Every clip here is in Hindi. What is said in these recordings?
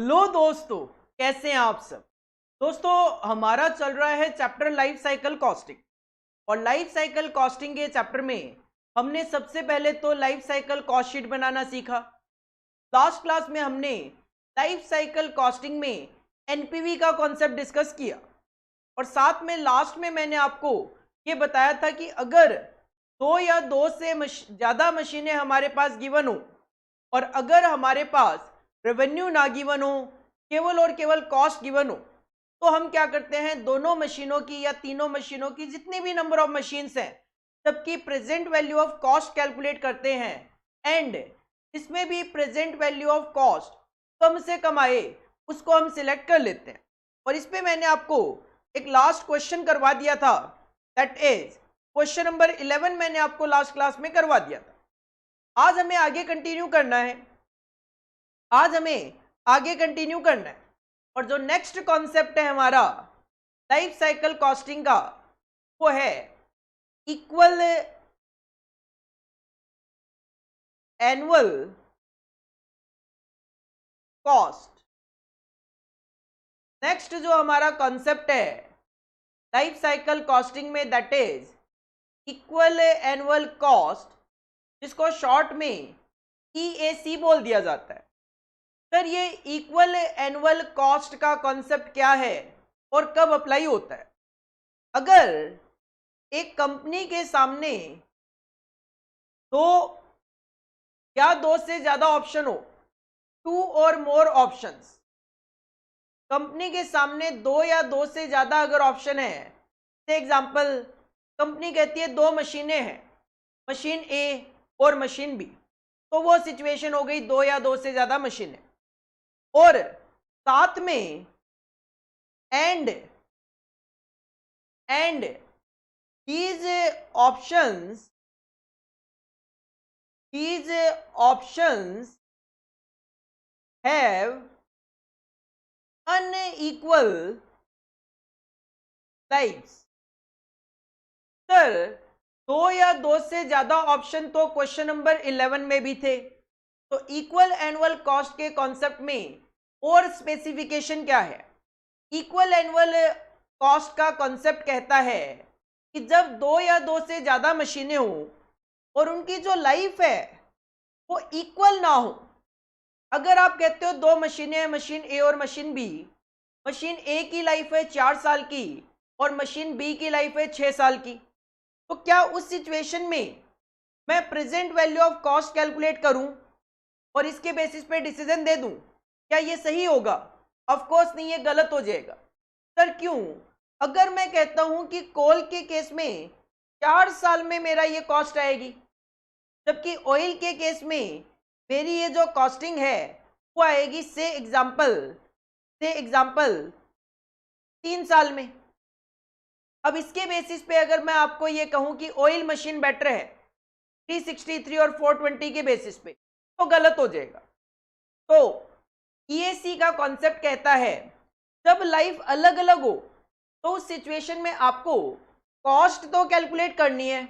हेलो दोस्तों, कैसे हैं आप सब। दोस्तों, हमारा चल रहा है चैप्टर लाइफ साइकिल कॉस्टिंग। और लाइफ साइकिल कॉस्टिंग के चैप्टर में हमने सबसे पहले तो लाइफ साइकिल कॉस्ट शीट बनाना सीखा। लास्ट क्लास में हमने लाइफ साइकिल कॉस्टिंग में एनपीवी का कॉन्सेप्ट डिस्कस किया। और साथ में लास्ट में मैंने आपको ये बताया था कि अगर दो या दो से ज़्यादा मशीनें हमारे पास गिवन हो और अगर हमारे पास रेवेन्यू ना गिवन हो, केवल और केवल कॉस्ट गिवन हो, तो हम क्या करते हैं, दोनों मशीनों की या तीनों मशीनों की जितनी भी नंबर ऑफ मशीन्स हैं सबकी present value of cost calculate करते हैं। एंड इसमें भी प्रेजेंट वैल्यू ऑफ कॉस्ट कम से कम आए उसको हम सिलेक्ट कर लेते हैं। और इस पे मैंने आपको एक लास्ट क्वेश्चन करवा दिया था, दैट इज क्वेश्चन नंबर 11 मैंने आपको लास्ट क्लास में करवा दिया था। आज हमें आगे कंटिन्यू करना है। और जो नेक्स्ट कॉन्सेप्ट है हमारा लाइफ साइकिल कॉस्टिंग का, वो है इक्वल एनुअल कॉस्ट। नेक्स्ट जो हमारा कॉन्सेप्ट है लाइफ साइकिल कॉस्टिंग में, that is equal annual cost, जिसको शॉर्ट में EAC बोल दिया जाता है। सर, ये इक्वल एनुअल कॉस्ट का कॉन्सेप्ट क्या है और कब अप्लाई होता है? अगर एक कंपनी के सामने दो या दो से ज्यादा ऑप्शन हो, 2 और मोर ऑप्शंस, कंपनी के सामने दो या दो से ज्यादा अगर ऑप्शन है, फॉर एग्जांपल कंपनी कहती है दो मशीनें हैं, मशीन ए और मशीन बी, तो वो सिचुएशन हो गई दो या दो से ज्यादा मशीनें। और साथ में and these options have unequal lives। Sir, दो या दो से ज्यादा ऑप्शन तो क्वेश्चन नंबर 11 में भी थे, तो इक्वल एनुअल कॉस्ट के कॉन्सेप्ट में और स्पेसिफिकेशन क्या है? इक्वल एनुअल कॉस्ट का कॉन्सेप्ट कहता है कि जब दो या दो से ज्यादा मशीनें हो और उनकी जो लाइफ है वो इक्वल ना हो। अगर आप कहते हो दो मशीनें हैं, मशीन ए और मशीन बी, मशीन ए की लाइफ है 4 साल की और मशीन बी की लाइफ है 6 साल की, तो क्या उस सिचुएशन में मैं present value of cost calculate करूं और इसके बेसिस पे डिसीजन दे दूं? क्या ये सही होगा? ऑफ कोर्स नहीं, ये गलत हो जाएगा। सर क्यों? अगर मैं कहता हूं कि कोल के केस में 4 साल में मेरा ये कॉस्ट आएगी, जबकि ऑयल के केस में मेरी ये जो कॉस्टिंग है वो आएगी से एग्जाम्पल 3 साल में। अब इसके बेसिस पे अगर मैं आपको ये कहूं कि ऑयल मशीन बेटर है 363 और 420 के बेसिस पे, तो गलत हो जाएगा। तो EAC का कॉन्सेप्ट कहता है जब लाइफ अलग अलग हो तो उस सिचुएशन में आपको कॉस्ट तो कैलकुलेट करनी है,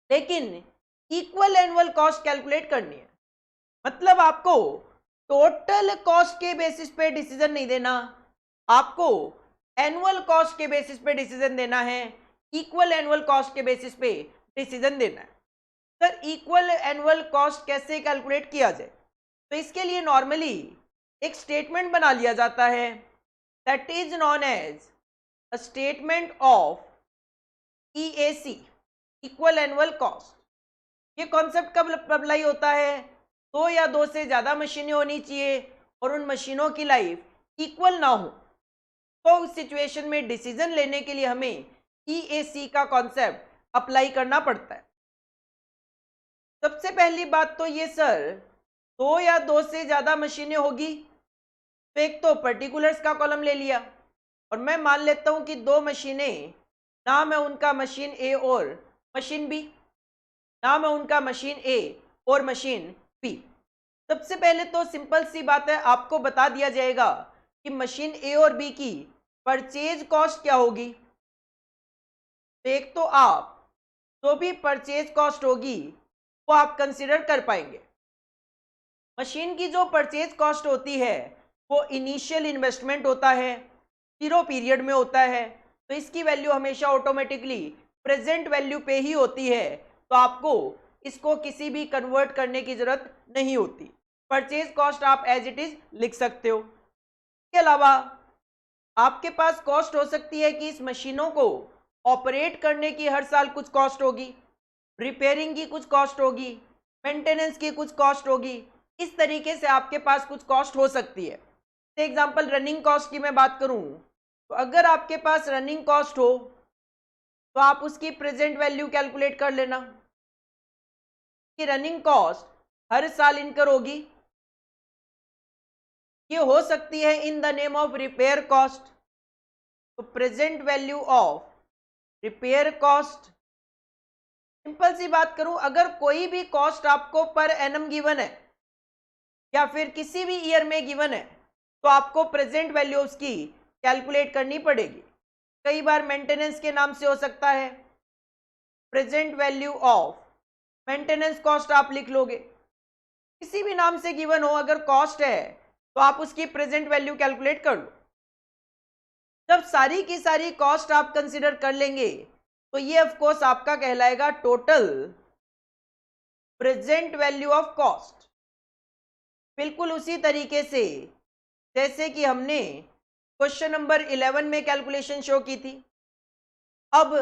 लेकिन इक्वल एनुअल कॉस्ट कैलकुलेट करनी है। मतलब आपको टोटल कॉस्ट के बेसिस पे डिसीजन नहीं देना, आपको एनुअल कॉस्ट के बेसिस पे डिसीजन देना है, इक्वल एनुअल कॉस्ट के बेसिस पे डिसीजन देना है। सर, इक्वल एनुअल कॉस्ट कैसे कैलकुलेट किया जाए? तो इसके लिए नॉर्मली एक स्टेटमेंट बना लिया जाता है, that is known as a statement of EAC, equal annual cost. ये कॉन्सेप्ट कब अप्लाई होता है? दो या दो से ज्यादा मशीनें होनी चाहिए और उन मशीनों की लाइफ इक्वल ना हो, तो उस सिचुएशन में डिसीजन लेने के लिए हमें EAC का कॉन्सेप्ट अप्लाई करना पड़ता है। सबसे पहली बात तो ये सर, दो या दो से ज्यादा मशीनें होगी तो एक तो पर्टिकुलर्स का कॉलम ले लिया और मैं मान लेता हूं कि दो मशीनें, नाम है उनका मशीन ए और मशीन बी, नाम है उनका मशीन ए और मशीन बी। सबसे पहले तो सिंपल सी बात है, आपको बता दिया जाएगा कि मशीन ए और बी की परचेज कॉस्ट क्या होगी। तो एक तो आप जो भी परचेज कॉस्ट होगी वो आप कंसिडर कर पाएंगे। मशीन की जो परचेज कॉस्ट होती है वो इनिशियल इन्वेस्टमेंट होता है, 0 पीरियड में होता है, तो इसकी वैल्यू हमेशा ऑटोमेटिकली प्रेजेंट वैल्यू पे ही होती है, तो आपको इसको किसी भी कन्वर्ट करने की जरूरत नहीं होती। परचेज कॉस्ट आप एज इट इज लिख सकते हो। इसके अलावा आपके पास कॉस्ट हो सकती है कि इस मशीनों को ऑपरेट करने की हर साल कुछ कॉस्ट होगी, रिपेयरिंग की कुछ कॉस्ट होगी, मेंटेनेंस की कुछ कॉस्ट होगी, इस तरीके से आपके पास कुछ कॉस्ट हो सकती है। एग्जांपल रनिंग कॉस्ट की मैं बात करूं, तो अगर आपके पास रनिंग कॉस्ट हो तो आप उसकी प्रेजेंट वैल्यू कैलकुलेट कर लेना कि रनिंग कॉस्ट हर साल इनकर होगी, ये हो सकती है in the name of repair cost, तो present value of repair cost. Simple सी बात करूं, अगर कोई भी कॉस्ट आपको पर एनम गिवन है या फिर किसी भी ईयर में गिवन है, तो आपको प्रेजेंट वैल्यू उसकी कैलकुलेट करनी पड़ेगी। कई बार मेंटेनेंस के नाम से हो सकता है, present value of maintenance cost आप लिख लोगे। किसी भी नाम से गिवन हो, अगर कॉस्ट है तो आप उसकी प्रेजेंट वैल्यू कैलकुलेट कर लो। जब सारी की सारी कॉस्ट आप कंसिडर कर लेंगे तो ये ऑफ कोर्स आपका कहलाएगा total present value of cost. बिल्कुल उसी तरीके से जैसे कि हमने क्वेश्चन नंबर 11 में कैलकुलेशन शो की थी। अब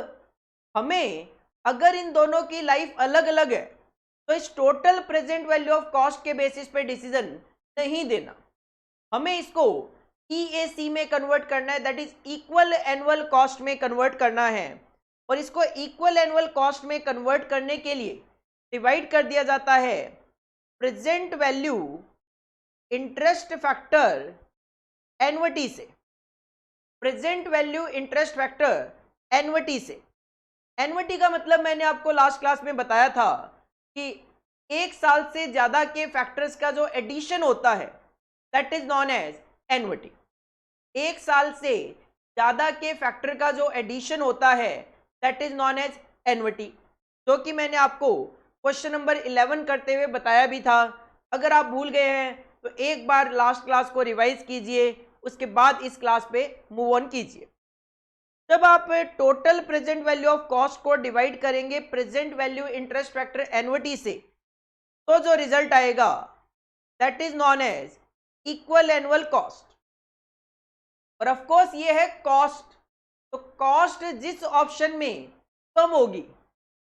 हमें अगर इन दोनों की लाइफ अलग अलग है तो इस total present value of cost के बेसिस पे डिसीजन नहीं देना, हमें इसको EAC में कन्वर्ट करना है, that is equal annual cost में कन्वर्ट करना है। और इसको इक्वल एनुअल कॉस्ट में कन्वर्ट करने के लिए डिवाइड कर दिया जाता है present value interest factor annuity से। Present value interest factor annuity से, एन्युटी का मतलब मैंने आपको लास्ट क्लास में बताया था कि एक साल से ज्यादा के फैक्टर्स का जो एडिशन होता है that is known as annuity. एक साल से ज्यादा के फैक्टर का जो एडिशन होता है that is known as annuity, जो कि मैंने आपको क्वेश्चन नंबर 11 करते हुए बताया भी था। अगर आप भूल गए हैं तो एक बार लास्ट क्लास को रिवाइज कीजिए, उसके बाद इस क्लास पे मूव ऑन कीजिए। जब आप total present value of cost को डिवाइड करेंगे present value interest factor annuity से, तो जो रिजल्ट आएगा that is known as equal annual cost. और ऑफ कोर्स ये है कॉस्ट, तो कॉस्ट जिस ऑप्शन में कम होगी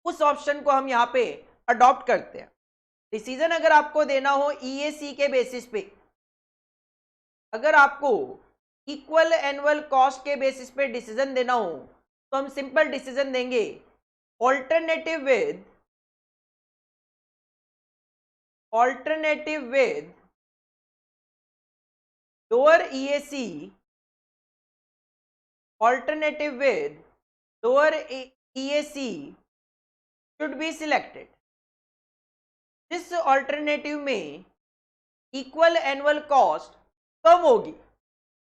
उस ऑप्शन को हम यहाँ पे अडॉप्ट करते हैं। डिसीजन अगर आपको देना हो EAC के बेसिस पे, अगर आपको इक्वल एनुअल कॉस्ट के बेसिस पे डिसीजन देना हो तो हम सिंपल डिसीजन देंगे alternative with lower EAC, alternative with lower EAC should be selected। जिस ऑल्टरनेटिव में इक्वल एनुअल कॉस्ट कम होगी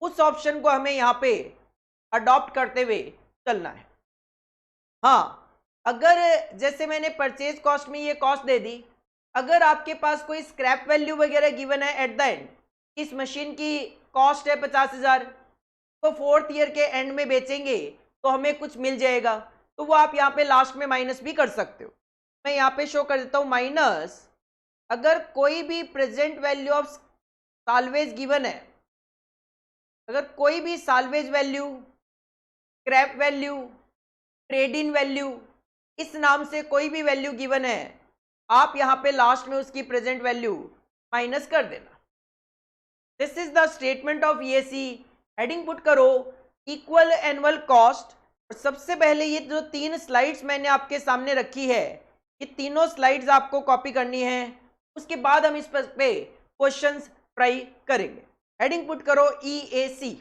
उस ऑप्शन को हमें यहाँ पे अडॉप्ट करते हुए चलना है। हाँ, अगर जैसे मैंने परचेज कॉस्ट में ये कॉस्ट दे दी, अगर आपके पास कोई स्क्रैप वैल्यू वगैरह गिवन है एट द एंड, इस मशीन की कॉस्ट है 50,000, तो 4th ईयर के एंड में बेचेंगे तो हमें कुछ मिल जाएगा, तो वो आप यहाँ पे लास्ट में माइनस भी कर सकते हो। मैं यहाँ पे शो कर देता हूँ माइनस, अगर कोई भी present value of salvage given है, अगर कोई भी salvage value, scrap value, trade in value, इस नाम से कोई भी वैल्यू गिवन है, आप यहाँ पे लास्ट में उसकी प्रेजेंट वैल्यू माइनस कर देना। This is the statement of EAC। Heading put करो इक्वल एनुअल कॉस्ट। और सबसे पहले ये जो 3 स्लाइड्स मैंने आपके सामने रखी है, ये तीनों स्लाइड्स आपको कॉपी करनी है, उसके बाद हम इस पर क्वेश्चंस ट्राई करेंगे। हेडिंग पुट करो EAC।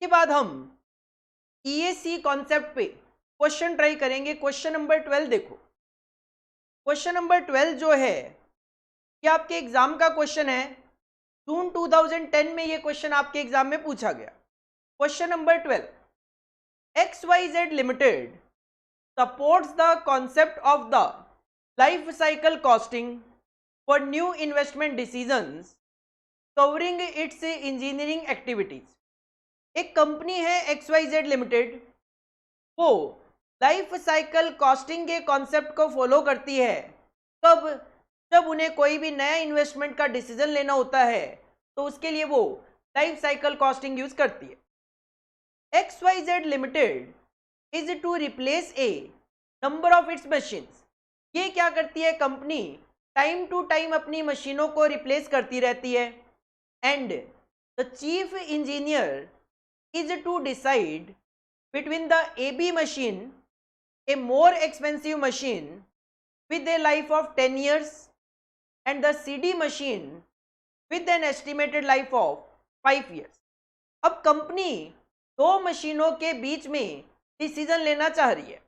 के बाद हम EAC कॉन्सेप्ट पे क्वेश्चन ट्राई करेंगे। क्वेश्चन नंबर 12 देखो, क्वेश्चन नंबर 12 जो है ये आपके एग्जाम का क्वेश्चन है। जून 2010 में ये क्वेश्चन आपके एग्जाम में पूछा गया। Question number 12, XYZ Limited supports the concept of the life cycle costing for new investment decisions covering its engineering activities। एक कंपनी है XYZ लिमिटेड, वो लाइफ साइकिल कॉस्टिंग के कॉन्सेप्ट को फॉलो करती है। कब? जब उन्हें कोई भी नया इन्वेस्टमेंट का डिसीजन लेना होता है तो उसके लिए वो लाइफ साइकिल कॉस्टिंग यूज करती है। XYZ limited is to replace a number of its machines. ये क्या करती है कंपनी? टाइम टू टाइम अपनी मशीनों को रिप्लेस करती रहती है। And the chief engineer is to decide between the AB machine, a more expensive machine with a life of 10 years, and the CD machine with an estimated life of 5 years। अब कंपनी दो मशीनों के बीच में डिसीजन लेना चाह रही है।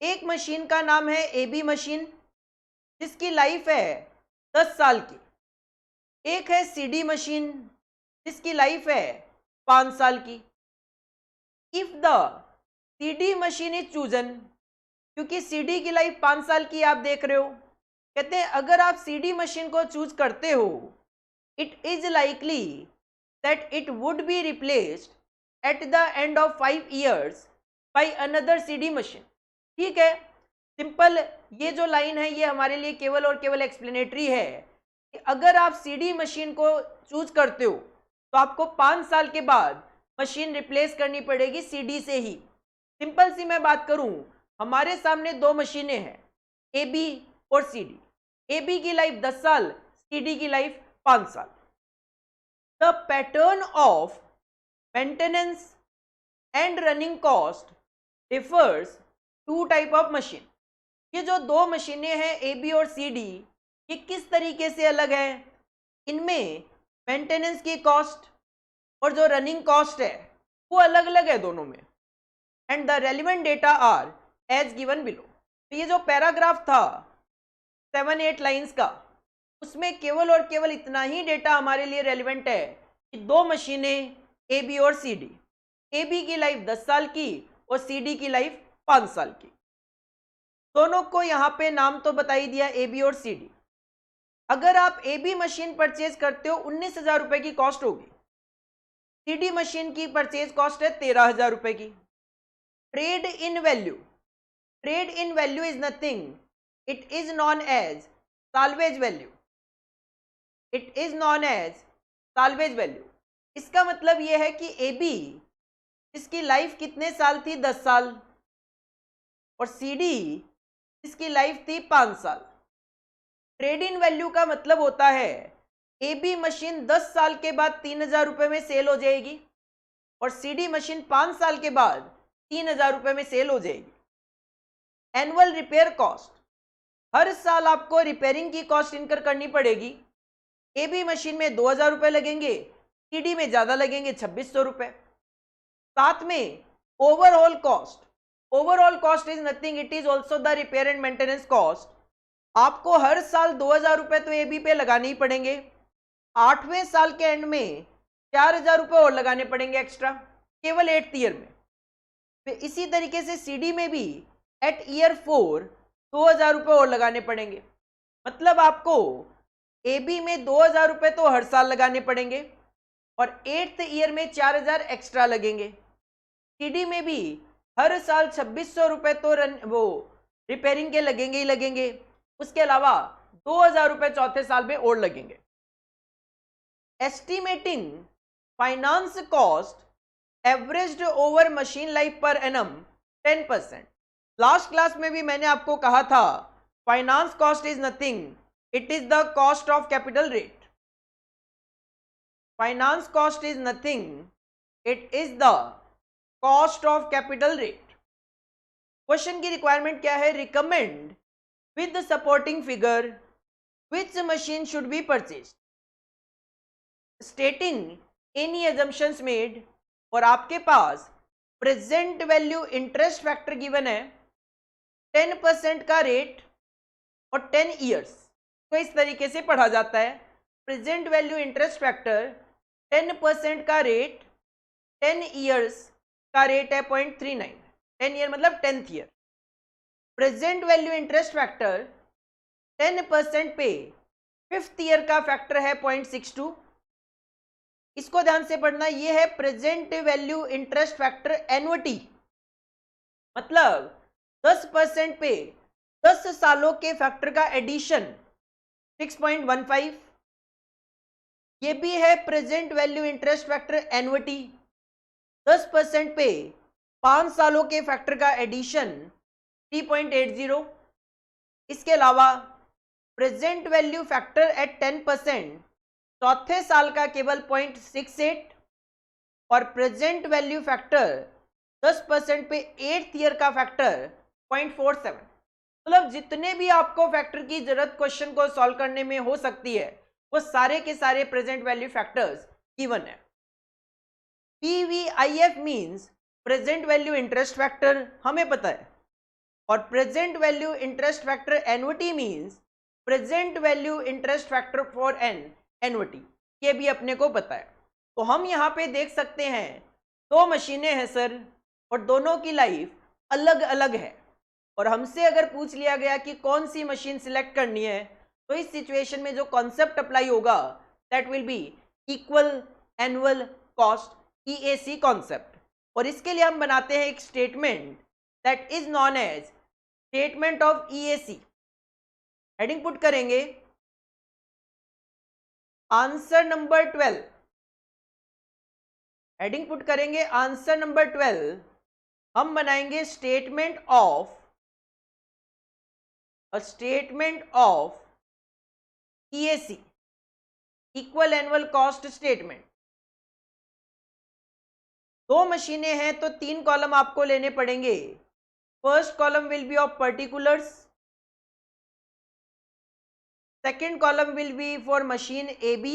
एक मशीन का नाम है AB मशीन जिसकी लाइफ है 10 साल की, एक है CD मशीन जिसकी लाइफ है 5 साल की। If the CD machine is chosen, क्योंकि CD की लाइफ 5 साल की आप देख रहे हो, कहते हैं अगर आप CD मशीन को चूज करते हो, it is likely that it would be replaced at the end of 5 years by another CD machine. ठीक है, सिंपल ये जो लाइन है ये हमारे लिए केवल और केवल एक्सप्लेनेटरी है कि अगर आप CD मशीन को चूज करते हो तो आपको 5 साल के बाद मशीन रिप्लेस करनी पड़ेगी CD से ही। सिंपल सी मैं बात करूं, हमारे सामने दो मशीनें हैं AB और CD। AB की लाइफ 10 साल, CD की लाइफ 5 साल। The pattern of maintenance and running cost differs to type of machine. ये जो दो मशीनें हैं AB और CD, ये किस तरीके से अलग है? इनमें मेंटेनेंस की कॉस्ट और जो रनिंग कॉस्ट है वो अलग अलग है दोनों में। And the relevant data are as given below. तो ये जो पैराग्राफ था 7-8 लाइंस का, उसमें केवल और केवल इतना ही डेटा हमारे लिए रेलिवेंट है कि दो मशीनें AB और CD, AB की लाइफ 10 साल की और CD की लाइफ 5 साल की। दोनों को यहाँ पे नाम तो बता ही दिया, AB और CD। अगर आप AB मशीन परचेज करते हो 19,000 रुपए की कॉस्ट होगी, CD मशीन की परचेज कॉस्ट है 13,000 रुपए की। Trade in value, trade in value is nothing, it is known as salvage value. It is known as salvage value. इसका मतलब यह है कि AB इसकी लाइफ कितने साल थी? 10 साल। और CD इसकी लाइफ थी 5 साल। ट्रेड इन वैल्यू का मतलब होता है AB मशीन 10 साल के बाद 3,000 रुपए में सेल हो जाएगी और CD मशीन 5 साल के बाद 3,000 रुपए में सेल हो जाएगी। एनुअल रिपेयर कॉस्ट, हर साल आपको रिपेयरिंग की कॉस्ट इनकर करनी पड़ेगी। AB मशीन में 2,000 रुपए लगेंगे, CD में ज़्यादा लगेंगे 2,600 रुपए। साथ में overall cost, overall cost is nothing, it is also the repair and maintenance cost. आपको हर साल 2,000 रुपए तो AB पे लगाने ही पड़ेंगे। 8वें साल के एंड में 4,000 रुपए और लगाने पड़ेंगे एक्स्ट्रा, केवल 8th ईयर में। फिर इसी तरीके से CD में भी एट ईयर 4 2,000 रुपए और लगाने पड़ेंगे। मतलब आपको AB में 2,000 रुपए तो हर साल लगाने पड़ेंगे और 8th ईयर में 4,000 एक्स्ट्रा लगेंगे। CD में भी हर साल 2,600 रुपए तो वो रिपेयरिंग के लगेंगे ही लगेंगे, उसके अलावा 2,000 रुपए चौथे साल में और लगेंगे। Estimating finance cost averaged over machine life per annum 10%। Last class में भी मैंने आपको कहा था finance cost is nothing, it is the cost of capital rate. Finance cost is nothing, it is the cost of capital rate. Question की रिक्वायरमेंट क्या है? Recommend with the supporting figure which machine should be purchased, stating any assumptions made और आपके पास present value interest factor given है 10% का रेट और 10 ईयर्स, तो इस तरीके से पढ़ा जाता है। प्रेजेंट वैल्यू इंटरेस्ट फैक्टर 10% का रेट 10 ईयर्स का रेट है 0.39, 10 ईयर मतलब 10th year. Present value interest factor 10% पे 5th ईयर का फैक्टर है 0.62। इसको ध्यान से पढ़ना, ये है present value interest factor annuity, मतलब 10% पे 10 सालों के फैक्टर का एडिशन 6.15। ये भी है present value interest factor annuity, 10% पे 5 सालों के फैक्टर का एडिशन 3.80। इसके अलावा प्रेजेंट वैल्यू फैक्टर एट 10% चौथे साल का केवल 0.68 और प्रेजेंट वैल्यू फैक्टर 10% पे 8th ईयर का फैक्टर 0.47। मतलब जितने भी आपको फैक्टर की जरूरत क्वेश्चन को सॉल्व करने में हो सकती है वो सारे के सारे प्रेजेंट वैल्यू फैक्टर्स गिवन है। PVIF means present value interest factor, हमें पता है, और present value interest factor annuity means present value interest factor for an annuity, ये भी अपने को पता है। तो हम यहाँ पे देख सकते हैं 2 मशीनें हैं सर, और दोनों की लाइफ अलग अलग है, और हमसे अगर पूछ लिया गया कि कौन सी मशीन सिलेक्ट करनी है, तो इस सिचुएशन में जो कॉन्सेप्ट अप्लाई होगा that will be equal annual cost, EAC concept. और इसके लिए हम बनाते हैं एक statement that is known as statement of EAC। Heading put करेंगे आंसर नंबर 12, हेडिंग पुट करेंगे आंसर नंबर 12। हम बनाएंगे statement of EAC, equal annual cost statement. 2 मशीनें हैं तो 3 कॉलम आपको लेने पड़ेंगे। First column will be of particulars, second column will B for machine AB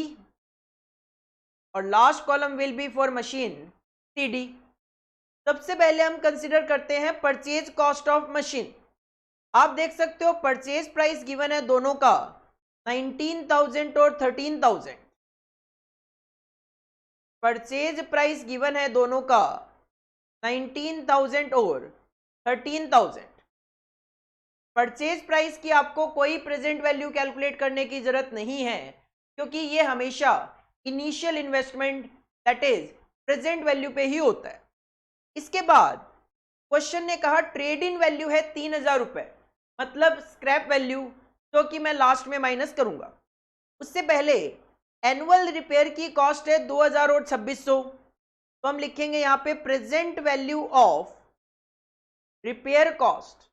और last column will B for machine CD। सबसे पहले हम कंसीडर करते हैं परचेज कॉस्ट ऑफ मशीन। आप देख सकते हो परचेज प्राइस गिवन है दोनों का 19,000 और 13,000। परचेज प्राइस गिवन है दोनों का 19,000 और 13,000। परचेज प्राइस की आपको कोई प्रेजेंट वैल्यू कैलकुलेट करने की जरूरत नहीं है, क्योंकि ये हमेशा initial investment that is present value पे ही होता है। इसके बाद क्वेश्चन ने कहा ट्रेड इन वैल्यू है 3,000 रुपए, मतलब स्क्रैप वैल्यू, जो कि मैं लास्ट में माइनस करूंगा। उससे पहले एनुअल रिपेयर की कॉस्ट है 2,000 और 2,600, तो हम लिखेंगे यहाँ पे present value of repair cost.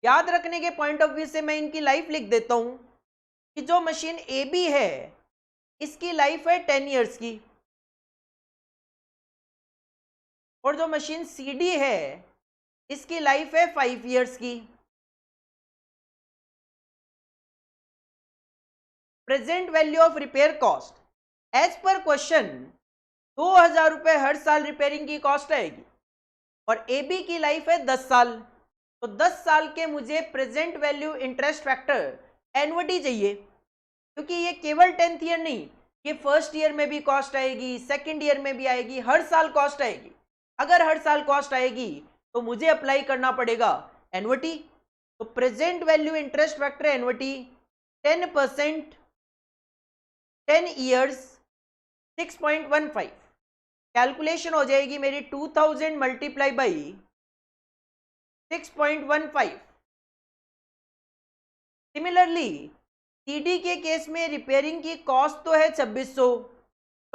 याद रखने के पॉइंट ऑफ व्यू से मैं इनकी लाइफ लिख देता हूं कि जो मशीन AB है इसकी लाइफ है 10 ईयर्स की, और जो मशीन CD है इसकी लाइफ है 5 ईयर्स की। Present value of repair cost as per question 2,000 रुपए हर साल रिपेयरिंग की कॉस्ट आएगी, और AB की लाइफ है 10 साल, तो 10 साल के मुझे present value interest factor annuity चाहिए, क्योंकि ये केवल 10th ईयर नहीं, ये फर्स्ट ईयर में भी कॉस्ट आएगी, सेकंड ईयर में भी आएगी, हर साल कॉस्ट आएगी। अगर हर साल कॉस्ट आएगी तो मुझे अप्लाई करना पड़ेगा एन्युटी। तो present value interest factor annuity 10%, 10 years 6.15। Calculation हो जाएगी मेरी 2000 मल्टीप्लाई बाई 6.15। सिमिलरली CD के केस में रिपेयरिंग की कॉस्ट तो है 2,600,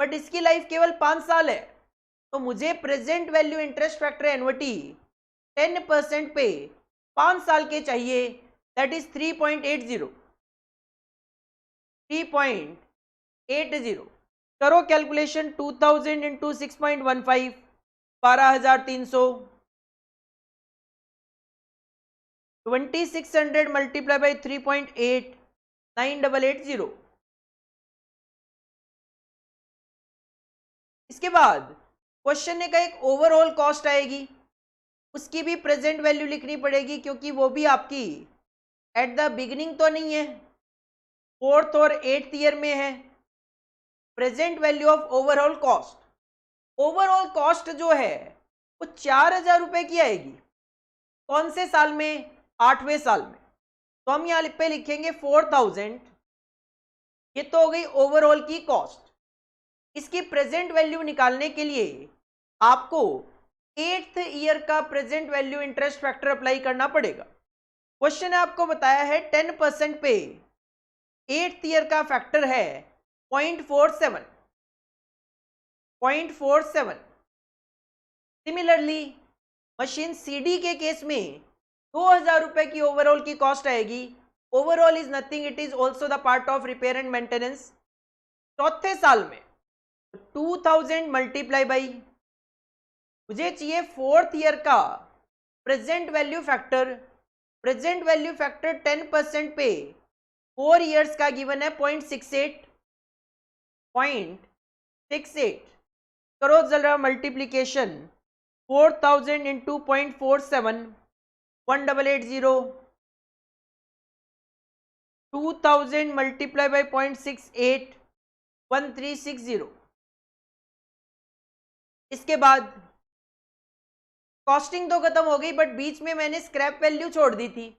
बट इसकी लाइफ केवल 5 साल है, तो मुझे present value interest factor annuity 10% पे 5 साल के चाहिए, दैट इज 3.80। करो कैलकुलेशन, 2000 इंटू 6.15 12,300, 2600 मल्टीप्लाई बाई 3.8 9,880। इसके बाद क्वेश्चन ने कहा एक ओवरऑल कॉस्ट आएगी, उसकी भी प्रेजेंट वैल्यू लिखनी पड़ेगी क्योंकि वो भी आपकी एट द बिगिनिंग तो नहीं है, 4th और 8th ईयर में है। Present value of overall cost, overall cost जो है वो 4,000 रुपए की आएगी। कौन से साल में? 8वें साल में। तो हम यहाँ पे लिखेंगे 4,000, ये तो हो गई ओवरऑल की कॉस्ट। इसकी प्रेजेंट वैल्यू निकालने के लिए आपको 8th ईयर का present value interest factor apply करना पड़ेगा। क्वेश्चन ने आपको बताया है 10% पे 8th ईयर का फैक्टर है 0.47। सिमिलरली मशीन सीडी के केस में 2,000 रुपए की ओवरऑल की कॉस्ट आएगी। Overall is nothing, it is also the part of repair and maintenance. चौथे साल में 2000 मल्टीप्लाई बाई, मुझे चाहिए 4th ईयर का present value factor. Present value factor 10% पे 4 ईयर्स का गिवन है 0.68। करो जरा मल्टीप्लीकेशन, 4,000 इंटू 0.47, 1880। 2000 multiply by 0.68, 1360। इसके बाद कॉस्टिंग तो खत्म हो गई, बट बीच में मैंने स्क्रैप वैल्यू छोड़ दी थी,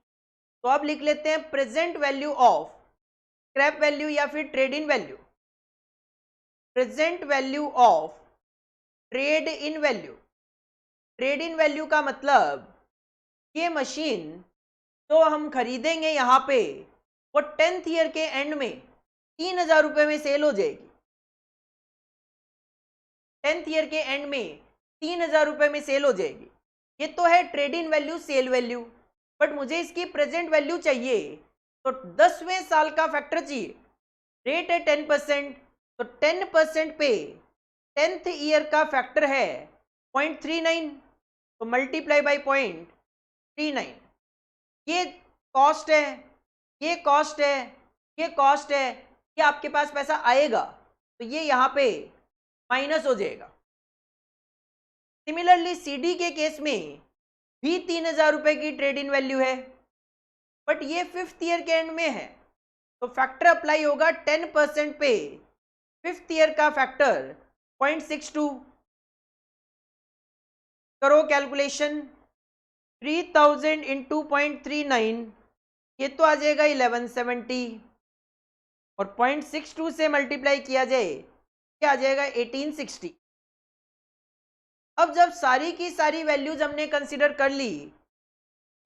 तो अब लिख लेते हैं present value of scrap value या फिर trade in value. Present value of trade in value. Trade in value का मतलब ये मशीन तो हम खरीदेंगे यहाँ पे, वो 10th ईयर के एंड में 3,000 रुपए में सेल हो जाएगी। 10th ईयर के एंड में 3,000 रुपए में सेल हो जाएगी। ये तो है trade in value, sale value, but मुझे इसकी प्रेजेंट वैल्यू चाहिए, तो 10वें साल का फैक्टर चाहिए। रेट है 10%, तो 10% पे 10th ईयर का फैक्टर है 0.39, तो मल्टीप्लाई बाई 0.39। ये कॉस्ट है, ये कॉस्ट है, ये कॉस्ट है, ये आपके पास पैसा आएगा तो ये यहाँ पे माइनस हो जाएगा। सिमिलरली सीडी के केस में भी 3,000 रुपए की ट्रेड इन वैल्यू है, बट ये 5th ईयर के एंड में है, तो फैक्टर अप्लाई होगा 10% पे 5th ईयर का फैक्टर 0.62। करो कैलकुलेशन, 3,000 इंटू 0.39, ये तो आ जाएगा 1170, और 0.62 से मल्टीप्लाई किया जाए क्या आ जाएगा 1860। अब जब सारी की सारी वैल्यूज हमने कंसीडर कर ली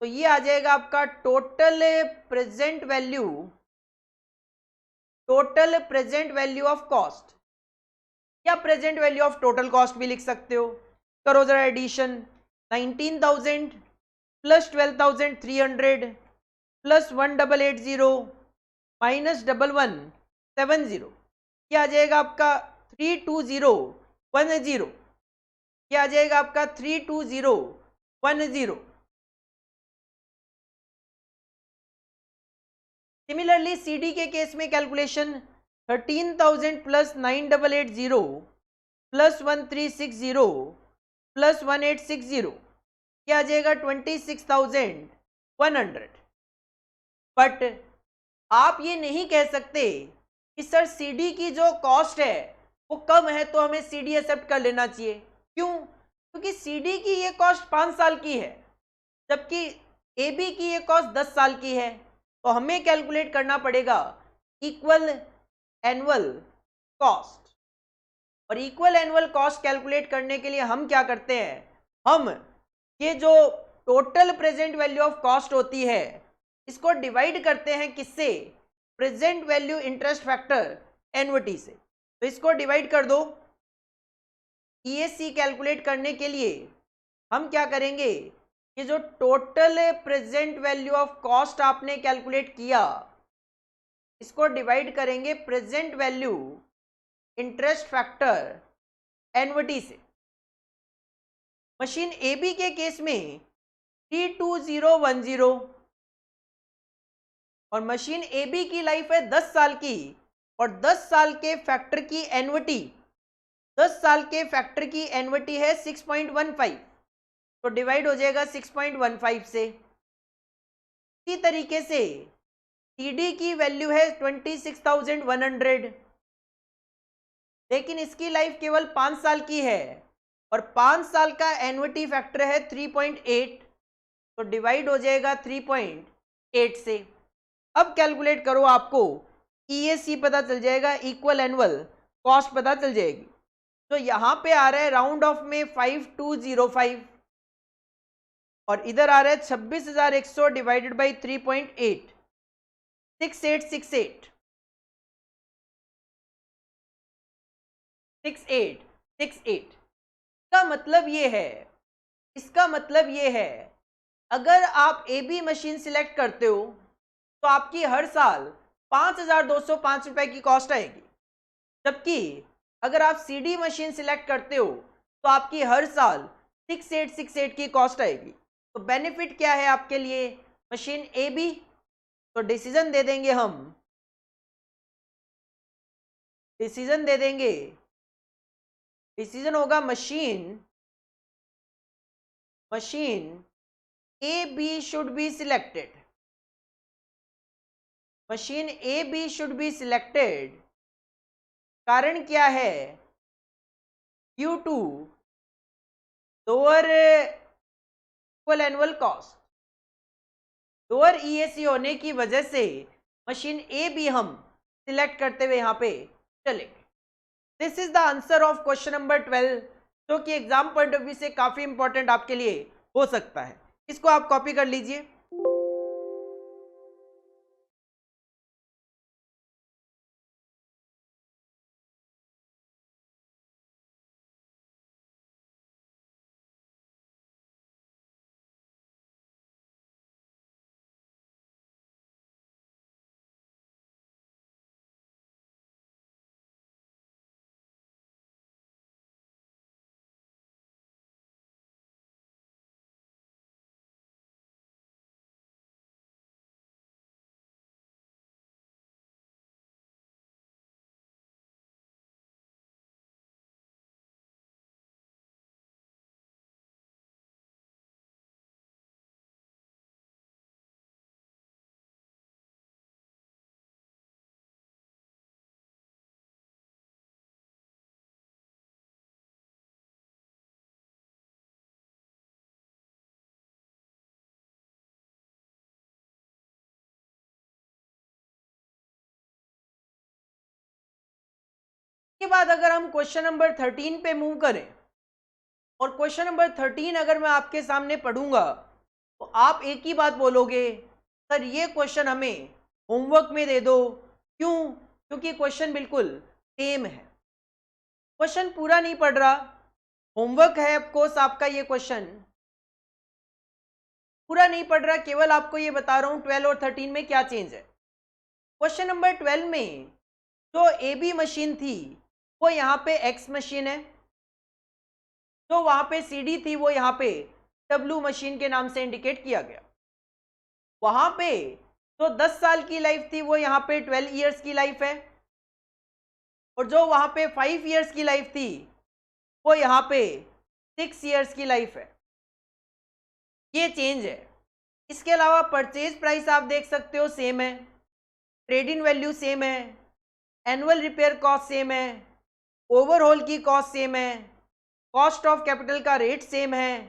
तो ये आ जाएगा आपका total present value, total present value of cost, या present value of total cost भी लिख सकते हो। करो जरा एडिशन, 19,000 प्लस 12,300 प्लस 1,880 माइनस 1,170, क्या आ जाएगा आपका 32010, क्या आ जाएगा आपका 32010। सिमिलरली सीडी के केस में कैलकुलेशन 13,000 प्लस 9,880 प्लस 1,360 प्लस 1,860, क्या आ जाएगा 26,100। बट आप ये नहीं कह सकते कि सर सीडी की जो कॉस्ट है वो कम है तो हमें सीडी एक्सेप्ट कर लेना चाहिए। क्यों? क्योंकि सीडी की ये कॉस्ट 5 साल की है, जबकि एबी की ये कॉस्ट 10 साल की है, तो हमें कैलकुलेट करना पड़ेगा इक्वल एनुअल कॉस्ट। और इक्वल एनुअल कॉस्ट कैलकुलेट करने के लिए हम क्या करते हैं, हम ये जो total present value of cost होती है इसको डिवाइड करते हैं किससे, present value interest factor annuity से। तो इसको डिवाइड कर दो। ईएसी कैलकुलेट करने के लिए हम क्या करेंगे, ये जो total present value of cost आपने कैलकुलेट किया इसको डिवाइड करेंगे present value interest factor annuity से। मशीन एबी के केस में 32010, और मशीन एबी की लाइफ है 10 साल की, और 10 साल के फैक्टर की एन्युटी 10 साल के फैक्टर की एन्युटी है 6.15, तो डिवाइड हो जाएगा 6.15 से। इसी तरीके से सीडी की वैल्यू है 26,100, लेकिन इसकी लाइफ केवल 5 साल की है और 5 साल का एन्युटी फैक्टर है 3.8, तो डिवाइड हो जाएगा 3.8 से। अब कैलकुलेट करो, आपको ईएसी पता चल जाएगा, इक्वल एनुअल कॉस्ट पता चल जाएगी। तो यहां पे आ रहा है राउंड ऑफ में 5205 और इधर आ रहा है 26,100 डिवाइडेड बाई 3.8, 6868 6868। इसका मतलब ये है, इसका मतलब ये है, अगर आप ए बी मशीन सिलेक्ट करते हो तो आपकी हर साल 5,205 रुपए की कॉस्ट आएगी, जबकि अगर आप सी डी मशीन सिलेक्ट करते हो तो आपकी हर साल 6868 की कॉस्ट आएगी। तो बेनिफिट क्या है आपके लिए, मशीन ए बी, तो डिसीजन दे देंगे हम, डिसीजन दे देंगे, डिसीजन होगा machine A B should be selected, machine A B should be selected. कारण क्या है, due to lower equal annual cost, lower EAC होने की वजह से मशीन ए बी हम सिलेक्ट करते हुए यहां पे चलेंगे। This is the answer of question number 12, जो कि एग्जाम पॉइंट ऑफ व्यू से काफी इंपॉर्टेंट आपके लिए हो सकता है। इसको आप कॉपी कर लीजिए। के बाद अगर हम क्वेश्चन नंबर 13 पे मूव करें, और क्वेश्चन नंबर 13 अगर मैं आपके सामने पढ़ूंगा तो आप एक ही बात बोलोगे, सर ये क्वेश्चन हमें होमवर्क में दे दो। क्यों? क्योंकि क्वेश्चन बिल्कुल सेम है, क्वेश्चन पूरा नहीं पढ़ रहा, होमवर्क है ऑफकोर्स आपका, ये क्वेश्चन पूरा नहीं पढ़ रहा, केवल आपको ये बता रहा हूं 12 और 13 में क्या चेंज है। क्वेश्चन नंबर 12 में जो ए बी मशीन थी वो यहाँ पे एक्स मशीन है, जो वहां पे सी डी थी वो यहाँ पे डब्ल्यू मशीन के नाम से इंडिकेट किया गया। वहां पे जो 10 साल की लाइफ थी वो यहाँ पे 12 इयर्स की लाइफ है, और जो वहां पे 5 इयर्स की लाइफ थी वो यहाँ पे 6 इयर्स की लाइफ है। ये चेंज है। इसके अलावा परचेज प्राइस आप देख सकते हो सेम है, ट्रेड इन वैल्यू सेम है, एनुअल रिपेयर कॉस्ट सेम है, ओवरऑल की कॉस्ट सेम है, कॉस्ट ऑफ कैपिटल का रेट सेम है,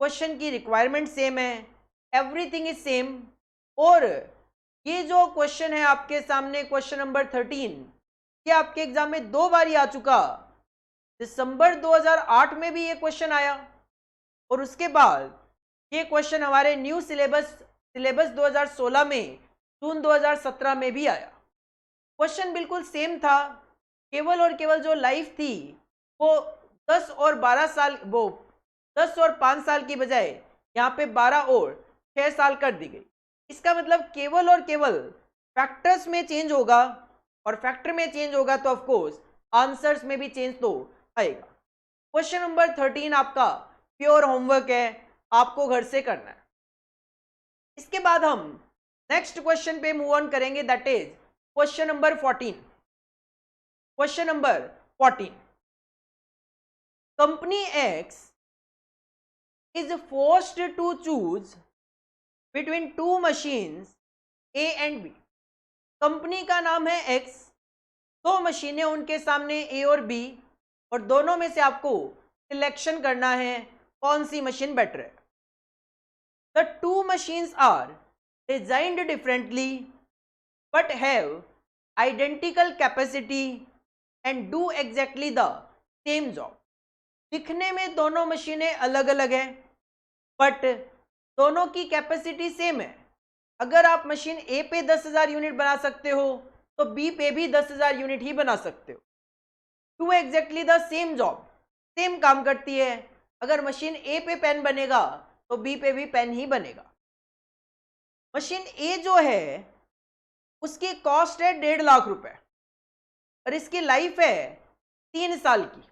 क्वेश्चन की रिक्वायरमेंट सेम है, एवरीथिंग इज सेम। और ये जो क्वेश्चन है आपके सामने क्वेश्चन नंबर 13, ये आपके एग्जाम में 2 बार ही आ चुका। दिसंबर 2008 में भी ये क्वेश्चन आया, और उसके बाद ये क्वेश्चन हमारे न्यू सिलेबस 2016 में जून 2017 में भी आया। क्वेश्चन बिल्कुल सेम था, केवल और केवल जो लाइफ थी वो 10 और 12 साल, वो 10 और 5 साल की बजाय यहाँ पे 12 और 6 साल कर दी गई। इसका मतलब केवल और केवल फैक्टर्स में चेंज होगा, और फैक्टर में चेंज होगा तो ऑफ कोर्स आंसर्स में भी चेंज तो आएगा। क्वेश्चन नंबर 13 आपका प्योर होमवर्क है, आपको घर से करना है। इसके बाद हम नेक्स्ट क्वेश्चन पे मूव ऑन करेंगे, that is question number 14। Question number 14, company x is forced to choose between two machines A and B. Company का नाम है X, दो मशीनें उनके सामने A और B, और दोनों में से आपको सिलेक्शन करना है कौन सी मशीन बेटर है. The two machines are designed differently but have identical capacity and do exactly the same job. दिखने में दोनों मशीनें अलग अलग हैं, बट दोनों की कैपेसिटी सेम है. अगर आप मशीन ए पे 10,000 यूनिट बना सकते हो तो बी पे भी 10,000 यूनिट ही बना सकते हो. To exactly the same job, same काम करती है. अगर मशीन ए पे पेन बनेगा तो बी पे भी पेन ही बनेगा. मशीन ए जो है उसकी कॉस्ट है 1.5 लाख रुपए और इसकी लाइफ है 3 साल की,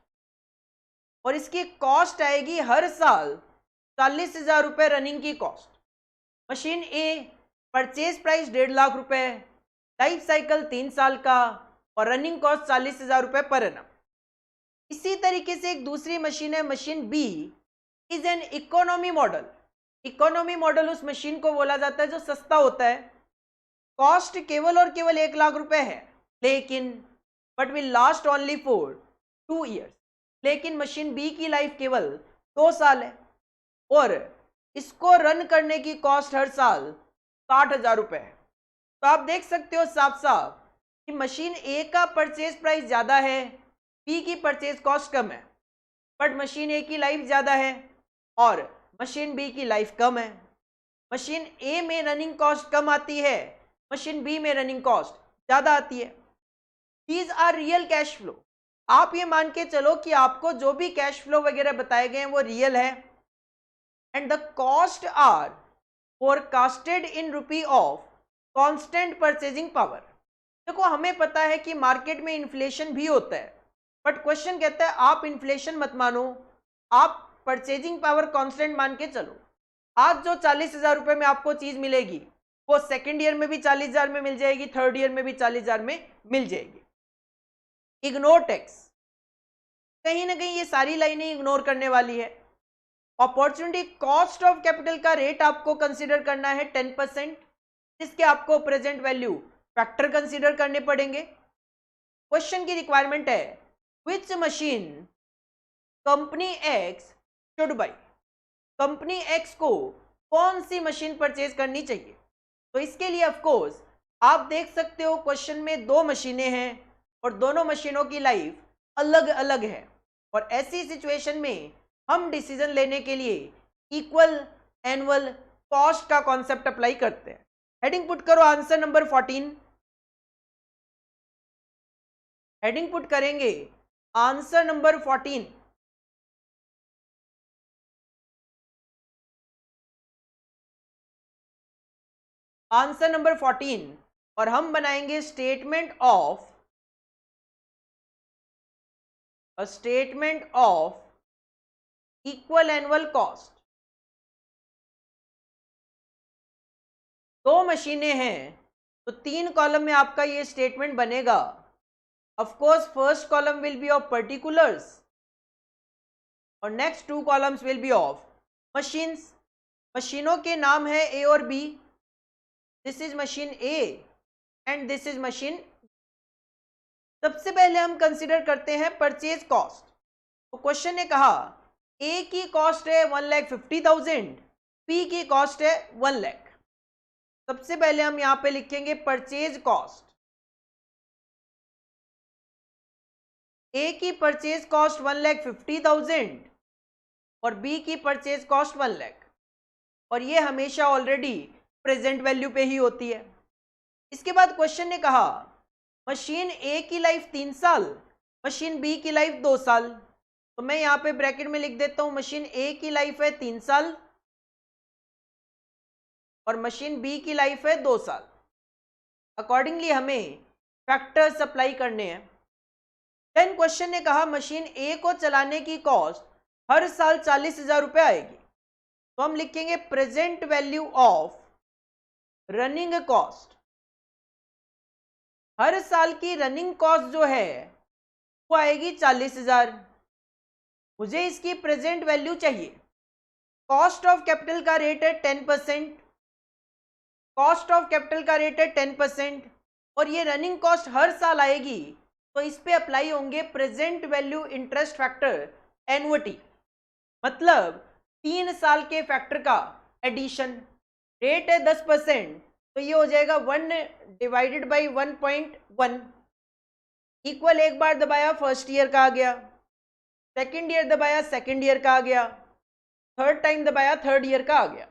और इसकी कॉस्ट आएगी हर साल 40,000 रुपये रनिंग की कॉस्ट. मशीन ए परचेज प्राइस 1.5 लाख रुपए, लाइफ साइकिल 3 साल का और रनिंग कॉस्ट 40,000 रुपये पर एनम. इसी तरीके से एक दूसरी मशीन है machine B, is an economy model. Economy model उस मशीन को बोला जाता है जो सस्ता होता है. कॉस्ट केवल और केवल 1 लाख रुपए है, लेकिन but will last only for 2 years. लेकिन मशीन बी की लाइफ केवल 2 साल है और इसको रन करने की कॉस्ट हर साल 60,000 रुपये है. तो आप देख सकते हो साफ साफ कि मशीन ए का परचेज प्राइस ज़्यादा है, बी की परचेज कॉस्ट कम है, बट मशीन ए की लाइफ ज़्यादा है और मशीन बी की लाइफ कम है. मशीन ए में रनिंग कॉस्ट कम आती है, मशीन बी में रनिंग कॉस्ट ज़्यादा आती है. These are real cash flow. आप ये मान के चलो कि आपको जो भी कैश फ्लो वगैरह बताए गए हैं वो रियल है. And the cost are forecasted in rupee of constant purchasing power. देखो हमें पता है कि मार्केट में इन्फ्लेशन भी होता है, बट क्वेश्चन कहता है आप इन्फ्लेशन मत मानो, आप परचेजिंग पावर कांस्टेंट मान के चलो. आज जो 40,000 रुपये में आपको चीज मिलेगी वो सेकेंड ईयर में भी 40,000 में मिल जाएगी, थर्ड ईयर में भी 40,000 में मिल जाएगी. इग्नोर टैक्स, कहीं ना कहीं ये सारी लाइनें इग्नोर करने वाली है. अपॉर्चुनिटी कॉस्ट ऑफ कैपिटल का रेट आपको कंसीडर करना है 10%, जिसके आपको प्रेजेंट वैल्यू फैक्टर कंसीडर करने पड़ेंगे. क्वेश्चन की रिक्वायरमेंट है विच machine company x should by. Company x को कौन सी मशीन परचेज करनी चाहिए. तो इसके लिए ऑफ कोर्स आप देख सकते हो क्वेश्चन में 2 मशीनें हैं और दोनों मशीनों की लाइफ अलग अलग है, और ऐसी सिचुएशन में हम डिसीजन लेने के लिए इक्वल एनुअल कॉस्ट का कॉन्सेप्ट अप्लाई करते हैं. हेडिंग पुट करो आंसर नंबर 14. हेडिंग पुट करेंगे आंसर नंबर 14. आंसर नंबर 14 और हम बनाएंगे statement of equal annual cost. 2 मशीनें हैं तो 3 कॉलम में आपका ये स्टेटमेंट बनेगा. Of course first column will be of particulars और next 2 columns will be of machines. मशीनों के नाम है ए और B. This is machine A and this is machine. सबसे पहले हम कंसीडर करते हैं परचेज कॉस्ट. तो क्वेश्चन ने कहा ए की कॉस्ट है 1,50,000, बी की कॉस्ट है 1 लाख. सबसे पहले हम यहां पे लिखेंगे परचेज कॉस्ट. ए की परचेज कॉस्ट 1,50,000 और बी की परचेज कॉस्ट 1 लाख, और ये हमेशा ऑलरेडी प्रेजेंट वैल्यू पे ही होती है. इसके बाद क्वेश्चन ने कहा मशीन ए की लाइफ 3 साल, मशीन बी की लाइफ 2 साल. तो मैं यहाँ पे ब्रैकेट में लिख देता हूँ मशीन ए की लाइफ है 3 साल और मशीन बी की लाइफ है 2 साल. अकॉर्डिंगली हमें फैक्टर्स अप्लाई करने हैं. देन क्वेश्चन ने कहा मशीन ए को चलाने की कॉस्ट हर साल 40,000 रुपये आएगी. तो हम लिखेंगे present value of running cost. हर साल की रनिंग कॉस्ट जो है वो आएगी 40,000. मुझे इसकी प्रेजेंट वैल्यू चाहिए। कॉस्ट ऑफ कैपिटल का रेट है 10%, कॉस्ट ऑफ कैपिटल का रेट है 10%, और ये रनिंग कॉस्ट हर साल आएगी, तो इस पे अप्लाई होंगे present value interest factor annuity, मतलब 3 साल के फैक्टर का एडिशन। रेट है 10%, तो ये हो जाएगा 1 डिवाइडेड बाई 1.1 इक्वल, एक बार दबाया फर्स्ट ईयर का आ गया, सेकेंड ईयर दबाया सेकेंड ईयर का आ गया, थर्ड टाइम दबाया थर्ड ईयर का आ गया।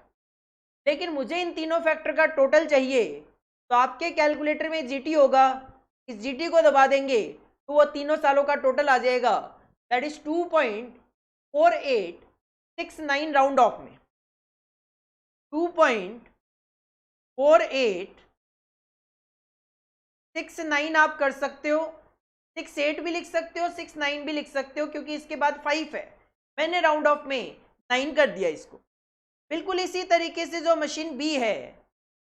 लेकिन मुझे इन तीनों फैक्टर का टोटल चाहिए, तो आपके कैलकुलेटर में जीटी होगा, इस जीटी को दबा देंगे तो वो तीनों सालों का टोटल आ जाएगा, दैट इज 2.4869 राउंड ऑफ में, 2.4869 आप कर सकते हो, 68 भी लिख सकते हो, 69 भी लिख सकते हो, क्योंकि इसके बाद 5 है, मैंने राउंड ऑफ में 9 कर दिया इसको। बिल्कुल इसी तरीके से जो मशीन बी है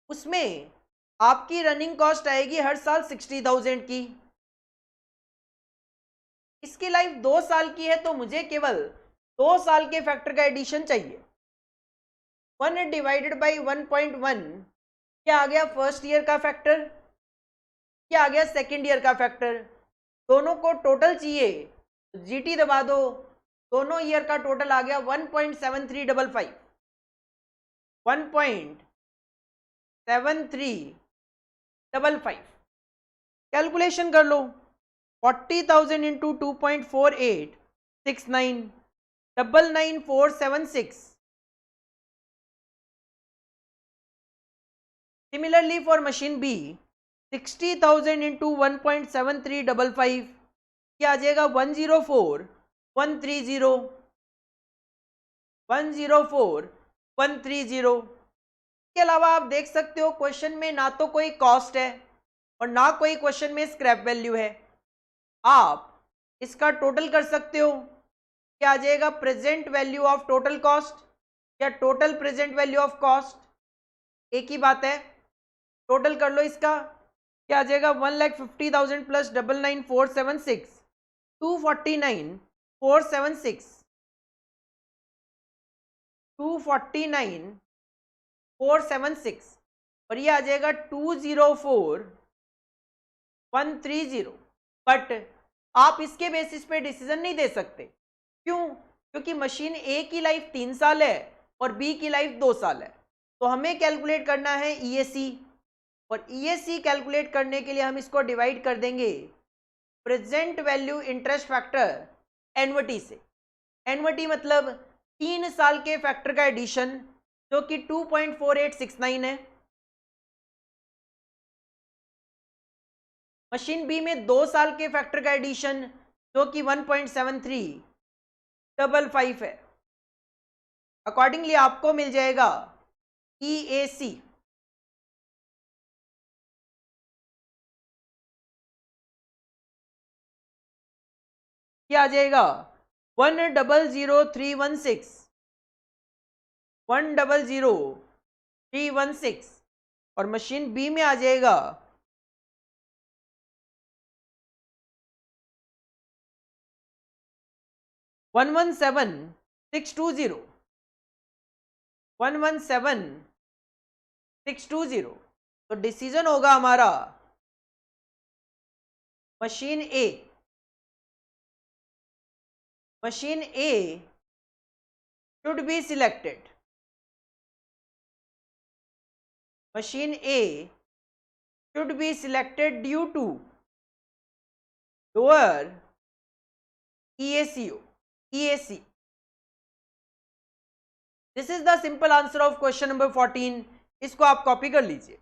उसमें आपकी रनिंग कॉस्ट आएगी हर साल 60,000 की। इसकी लाइफ 2 साल की है, तो मुझे केवल 2 साल के फैक्टर का एडिशन चाहिए। 1 डिवाइडेड बाई 1.1 क्या आ गया फर्स्ट ईयर का फैक्टर, क्या आ गया सेकेंड ईयर का फैक्टर, दोनों को टोटल चाहिए, जीटी दबा दो, दोनों ईयर का टोटल आ गया 1.7355, 1.7355। कैलकुलेशन कर लो, 40,000 into 2.4869, 99476। Similarly for machine B, 60,000 into 1.7355 क्या आ जाएगा 104,130, 104,130। के अलावा आप देख सकते हो क्वेश्चन में ना तो कोई कॉस्ट है और ना कोई क्वेश्चन में स्क्रैप वैल्यू है। आप इसका टोटल कर सकते हो, क्या आ जाएगा present value of total cost या total present value of cost, एक ही बात है। टोटल कर लो इसका, क्या आ जाएगा 1,50,000 प्लस 99,476, 249,476, 249,476, और ये आ जाएगा 204,130। बट आप इसके बेसिस पे डिसीजन नहीं दे सकते, क्यों? क्योंकि मशीन ए की लाइफ 3 साल है और बी की लाइफ 2 साल है, तो हमें कैलकुलेट करना है ईएसी, और ईएसी कैलकुलेट करने के लिए हम इसको डिवाइड कर देंगे present value interest factor annuity से। एन्युटी मतलब 3 साल के फैक्टर का एडिशन, जो कि 2.4869 है। मशीन बी में 2 साल के फैक्टर का एडिशन, जो कि 1.7355 है। अकॉर्डिंगली आपको मिल जाएगा ईएसी, क्या आ जाएगा 1,00,316, 1,00,316, और मशीन बी में आ जाएगा 117,620, 117,620। तो डिसीजन होगा हमारा machine A, machine A should be selected, machine A should be selected due to lower EACO, EAC. This is the simple answer of question number 14. इसको आप कॉपी कर लीजिए।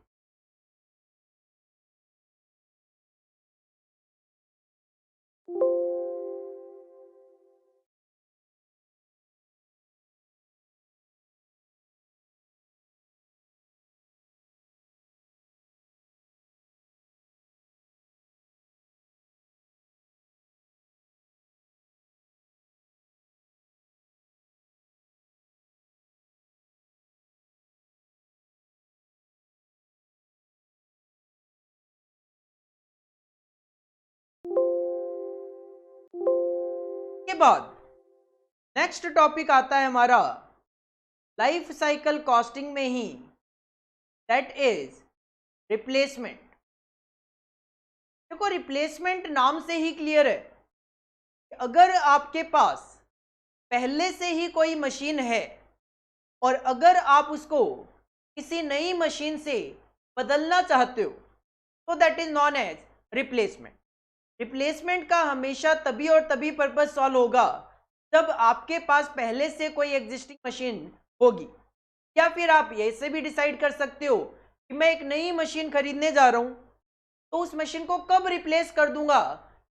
के बाद नेक्स्ट टॉपिक आता है हमारा लाइफ साइकिल कॉस्टिंग में ही, दैट इज रिप्लेसमेंट। देखो रिप्लेसमेंट नाम से ही क्लियर है, अगर आपके पास पहले से ही कोई मशीन है और अगर आप उसको किसी नई मशीन से बदलना चाहते हो तो that is known as replacement. Replacement का हमेशा तभी और तभी पर्पस सॉल्व होगा जब आपके पास पहले से कोई एग्जिस्टिंग मशीन होगी, या फिर आप ऐसे भी डिसाइड कर सकते हो कि मैं एक नई मशीन खरीदने जा रहा हूं तो उस मशीन को कब रिप्लेस कर दूंगा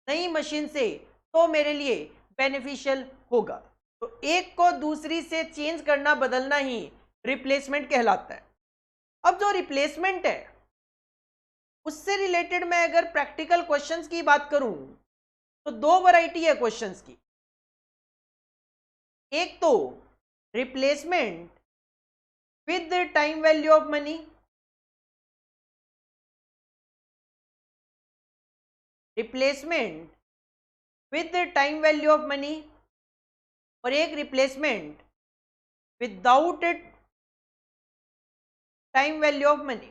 नई मशीन से तो मेरे लिए बेनिफिशियल होगा। तो एक को दूसरी से चेंज करना, बदलना ही रिप्लेसमेंट कहलाता है। अब जो रिप्लेसमेंट है उससे रिलेटेड मैं अगर प्रैक्टिकल क्वेश्चंस की बात करूं तो दो वैरायटी है क्वेश्चंस की। एक तो replacement with time value of money, replacement with time value of money, और एक replacement without time value of money.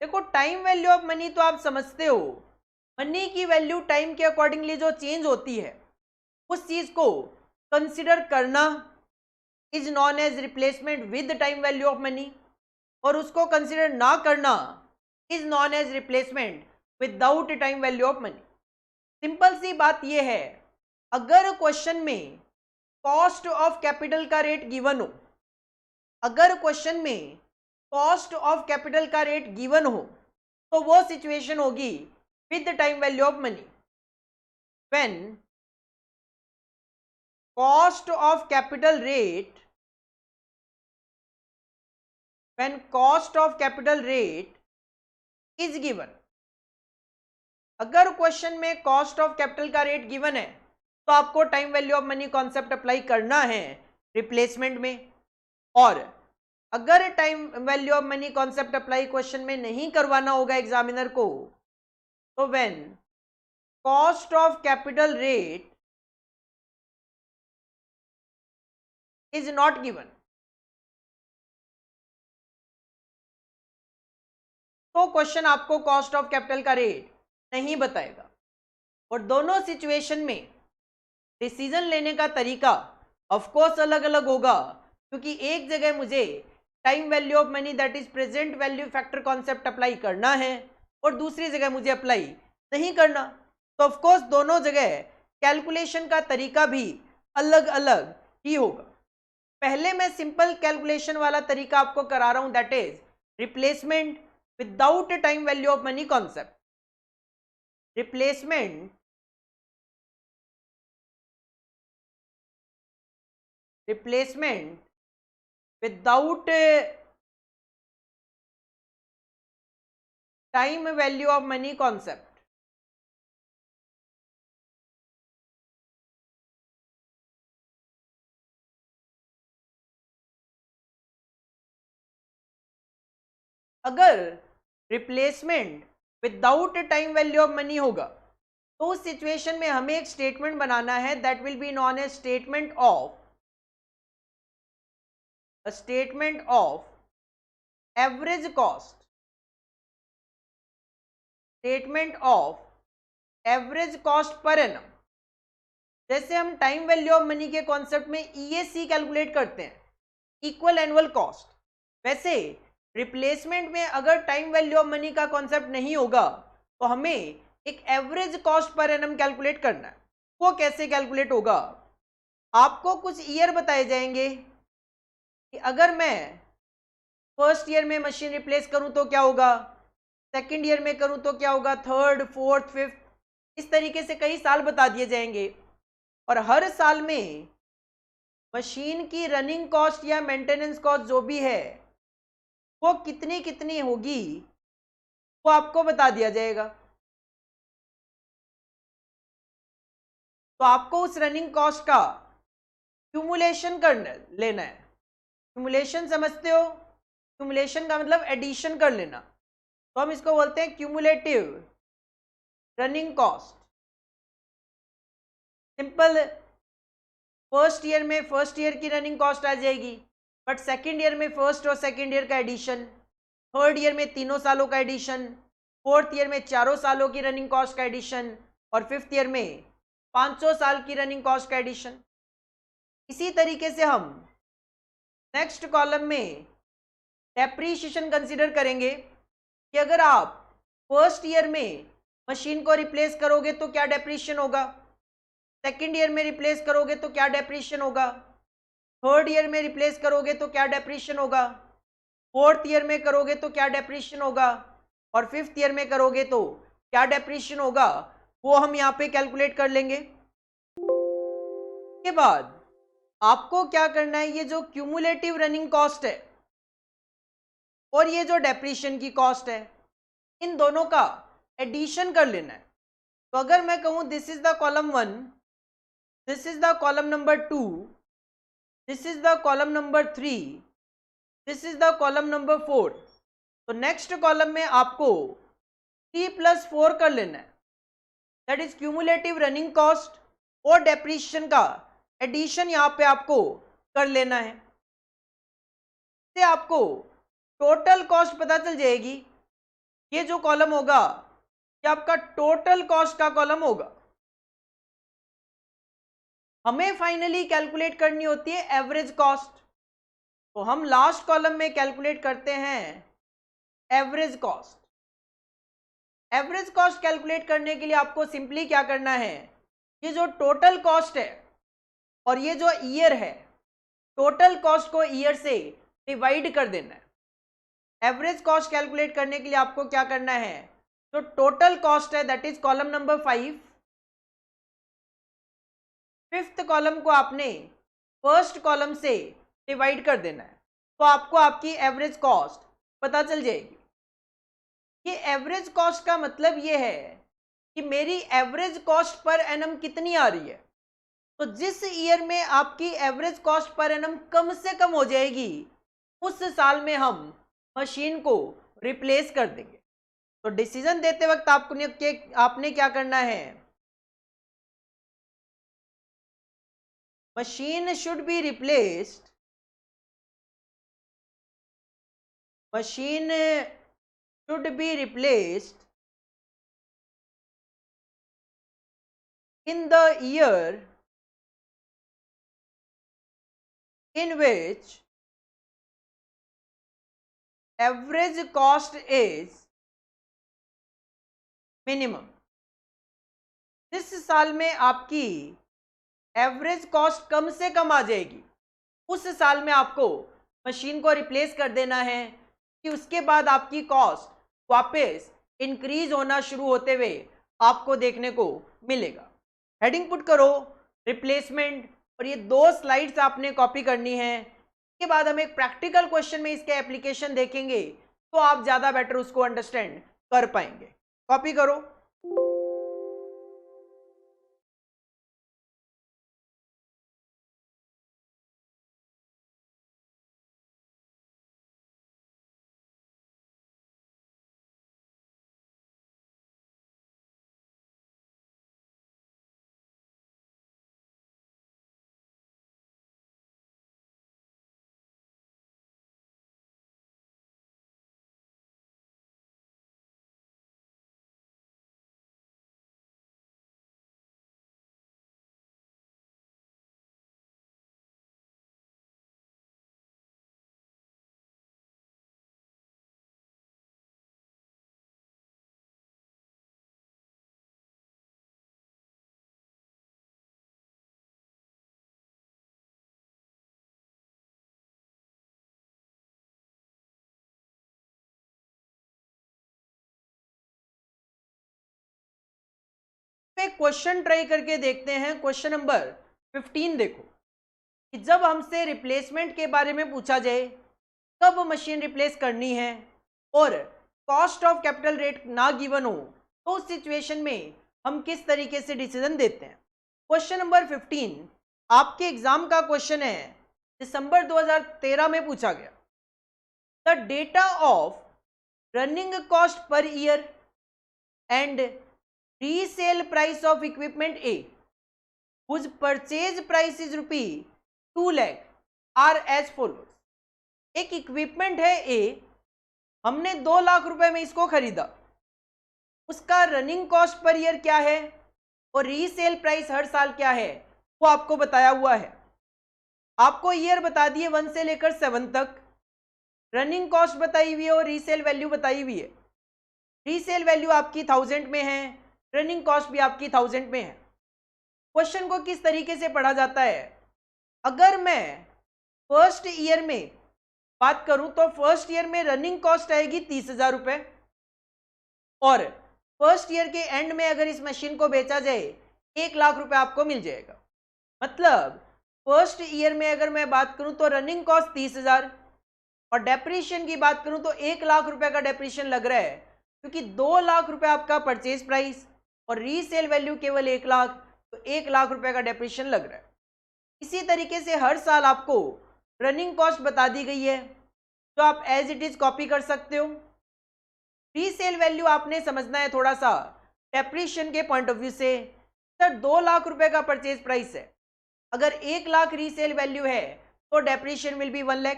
देखो टाइम वैल्यू ऑफ मनी तो आप समझते हो, मनी की वैल्यू टाइम के अकॉर्डिंगली जो चेंज होती है उस चीज को कंसिडर करना is known as replacement with time value of money, और उसको कंसिडर ना करना is known as replacement without time value of money. Simple सी बात यह है, अगर क्वेश्चन में कॉस्ट ऑफ कैपिटल का रेट गिवन हो, अगर क्वेश्चन में कॉस्ट ऑफ कैपिटल का रेट गिवन हो तो वो सिचुएशन होगी with time value of money. When cost of capital rate, when cost of capital rate is given, अगर क्वेश्चन में कॉस्ट ऑफ कैपिटल का रेट गिवन है तो आपको time value of money concept apply करना है रिप्लेसमेंट में, और अगर time value of money concept apply question में नहीं करवाना होगा एग्जामिनर को तो when cost of capital rate is not given, तो क्वेश्चन आपको कॉस्ट ऑफ कैपिटल का रेट नहीं बताएगा। और दोनों सिचुएशन में डिसीजन लेने का तरीका ऑफ कोर्स अलग अलग होगा, क्योंकि एक जगह मुझे time value of money that is present value factor concept apply करना है और दूसरी जगह मुझे अप्लाई नहीं करना, तो ऑफ कोर्स दोनों जगह कैलकुलेशन का तरीका भी अलग अलग ही होगा। पहले मैं सिंपल कैलकुलेशन वाला तरीका आपको करा रहा हूं, that is replacement without time value of money concept. Replacement without time value of money concept. अगर replacement without time value of money होगा तो उस सिचुएशन में हमें एक स्टेटमेंट बनाना है that will be known as statement of average cost, statement of average cost per annum. जैसे हम टाइम वैल्यू ऑफ मनी के कॉन्सेप्ट में ईएसी कैलकुलेट करते हैं, इक्वल एनुअल कॉस्ट, वैसे रिप्लेसमेंट में अगर टाइम वैल्यू ऑफ मनी का कॉन्सेप्ट नहीं होगा तो हमें एक average cost per annum calculate करना है। वो कैसे कैलकुलेट होगा, आपको कुछ ईयर बताए जाएंगे कि अगर मैं फर्स्ट ईयर में मशीन रिप्लेस करूं तो क्या होगा, सेकंड ईयर में करूं तो क्या होगा, थर्ड, फोर्थ, फिफ्थ, इस तरीके से कई साल बता दिए जाएंगे, और हर साल में मशीन की रनिंग कॉस्ट या मेंटेनेंस कॉस्ट जो भी है वो कितनी कितनी होगी वो आपको बता दिया जाएगा। तो आपको उस रनिंग कॉस्ट का क्यूमुलेशन लेना है। क्यूमुलेशन समझते हो, क्यूमुलेशन का मतलब एडिशन कर लेना, तो हम इसको बोलते हैं cumulative running cost. Simple, first year में फर्स्ट ईयर की रनिंग कॉस्ट आ जाएगी, बट सेकेंड ईयर में फर्स्ट और सेकेंड ईयर का एडिशन, थर्ड ईयर में तीनों सालों का एडिशन, फोर्थ ईयर में चारों सालों की रनिंग कॉस्ट का एडिशन, और फिफ्थ ईयर में 500 साल की रनिंग कॉस्ट का एडिशन। इसी तरीके से हम नेक्स्ट कॉलम में डेप्रीशिएशन कंसीडर करेंगे कि अगर आप फर्स्ट ईयर में मशीन को रिप्लेस करोगे तो क्या डेप्रीशिएशन होगा, सेकेंड ईयर में रिप्लेस करोगे तो क्या डेप्रीशिएशन होगा, थर्ड ईयर में रिप्लेस करोगे तो क्या डेप्रीशिएशन होगा, फोर्थ ईयर में करोगे तो क्या डेप्रीशिएशन होगा, और फिफ्थ ईयर में करोगे तो क्या डेप्रीशिएशन होगा, वो हम यहाँ पे कैलकुलेट कर लेंगे। के बाद आपको क्या करना है, ये जो क्यूमुलेटिव रनिंग कॉस्ट है और ये जो डेप्रीशिएशन की कॉस्ट है, इन दोनों का एडिशन कर लेना है। तो अगर मैं कहूं this is the column 1, this is the column number 2, this is the column number 3, this is the column number 4, तो नेक्स्ट कॉलम में आपको 3+4 कर लेना है, that is cumulative running cost और डेप्रीशिएशन का एडिशन यहाँ पे आपको कर लेना है। इससे आपको टोटल कॉस्ट पता चल जाएगी। ये जो कॉलम होगा ये आपका टोटल कॉस्ट का कॉलम होगा। हमें फाइनली कैलकुलेट करनी होती है एवरेज कॉस्ट, तो हम लास्ट कॉलम में कैलकुलेट करते हैं average cost. Average cost calculate करने के लिए आपको सिंपली क्या करना है, ये जो टोटल कॉस्ट है और ये जो ईयर है, टोटल कॉस्ट को ईयर से डिवाइड कर देना है। एवरेज कॉस्ट कैलकुलेट करने के लिए आपको क्या करना है, जो टोटल कॉस्ट है that is column number 5, fifth column को आपने फर्स्ट कॉलम से डिवाइड कर देना है, तो आपको आपकी एवरेज कॉस्ट पता चल जाएगी। ये एवरेज कॉस्ट का मतलब ये है कि मेरी एवरेज कॉस्ट पर एनम कितनी आ रही है। तो जिस ईयर में आपकी एवरेज कॉस्ट पर एनम कम से कम हो जाएगी, उस साल में हम मशीन को रिप्लेस कर देंगे। तो डिसीजन देते वक्त आपने क्या करना है, machine should be replaced, machine should be replaced in the year in which average cost is minimum। जिस साल में आपकी एवरेज कॉस्ट कम से कम आ जाएगी, उस साल में आपको मशीन को रिप्लेस कर देना है कि उसके बाद आपकी कॉस्ट वापस इंक्रीज होना शुरू होते हुए आपको देखने को मिलेगा। हेडिंग पुट करो रिप्लेसमेंट, और ये 2 स्लाइड्स आपने कॉपी करनी है। इसके बाद हम एक प्रैक्टिकल क्वेश्चन में इसके एप्लीकेशन देखेंगे, तो आप ज़्यादा बेटर उसको अंडरस्टैंड कर पाएंगे। कॉपी करो। एक क्वेश्चन ट्राई करके देखते हैं। क्वेश्चन नंबर 15 देखो कि जब हमसे रिप्लेसमेंट के बारे में पूछा जाए, कब मशीन रिप्लेस करनी है और कॉस्ट ऑफ कैपिटल रेट ना गिवन हो, तो उस सिचुएशन में हम किस तरीके से डिसीजन देते हैं। क्वेश्चन नंबर 15 आपके एग्जाम का क्वेश्चन है, दिसंबर 2013 में पूछा गया। The data of running cost per year and resale price of equipment A whose purchase price is ₹2 lakh are as follows. एक इक्विपमेंट है ए, हमने 2 लाख रुपए में इसको खरीदा, उसका रनिंग कॉस्ट पर ईयर क्या है और रीसेल प्राइस हर साल क्या है वो आपको बताया हुआ है। आपको ईयर बता दिए 1 से लेकर 7 तक, रनिंग कॉस्ट बताई हुई है और रीसेल वैल्यू बताई हुई है। रीसेल वैल्यू आपकी 1000 में है, रनिंग कॉस्ट भी आपकी 1000 में है। क्वेश्चन को किस तरीके से पढ़ा जाता है, अगर मैं फर्स्ट ईयर में बात करूं तो फर्स्ट ईयर में रनिंग कॉस्ट आएगी 30,000 रुपए और फर्स्ट ईयर के एंड में अगर इस मशीन को बेचा जाए 1 लाख रुपए आपको मिल जाएगा। मतलब फर्स्ट ईयर में अगर मैं बात करूं तो रनिंग कॉस्ट 30,000 और डेप्रीशिएशन की बात करूं तो 1 लाख रुपए का डेप्रीशिएशन लग रहा है, क्योंकि 2 लाख रुपए आपका परचेज प्राइस और रीसेल वैल्यू केवल 1 लाख, तो 1 लाख रुपए का डेप्रीशिएशन लग रहा है। इसी तरीके से हर साल आपको रनिंग कॉस्ट बता दी गई है, तो आप एज इट इज कॉपी कर सकते हो। रीसेल वैल्यू आपने समझना है थोड़ा सा डेप्रीशिएशन के पॉइंट ऑफ व्यू से। सर 2 लाख रुपए का परचेज प्राइस है, अगर 1 लाख रीसेल वैल्यू है तो डेप्रीशिएशन विल बी 1 लाख।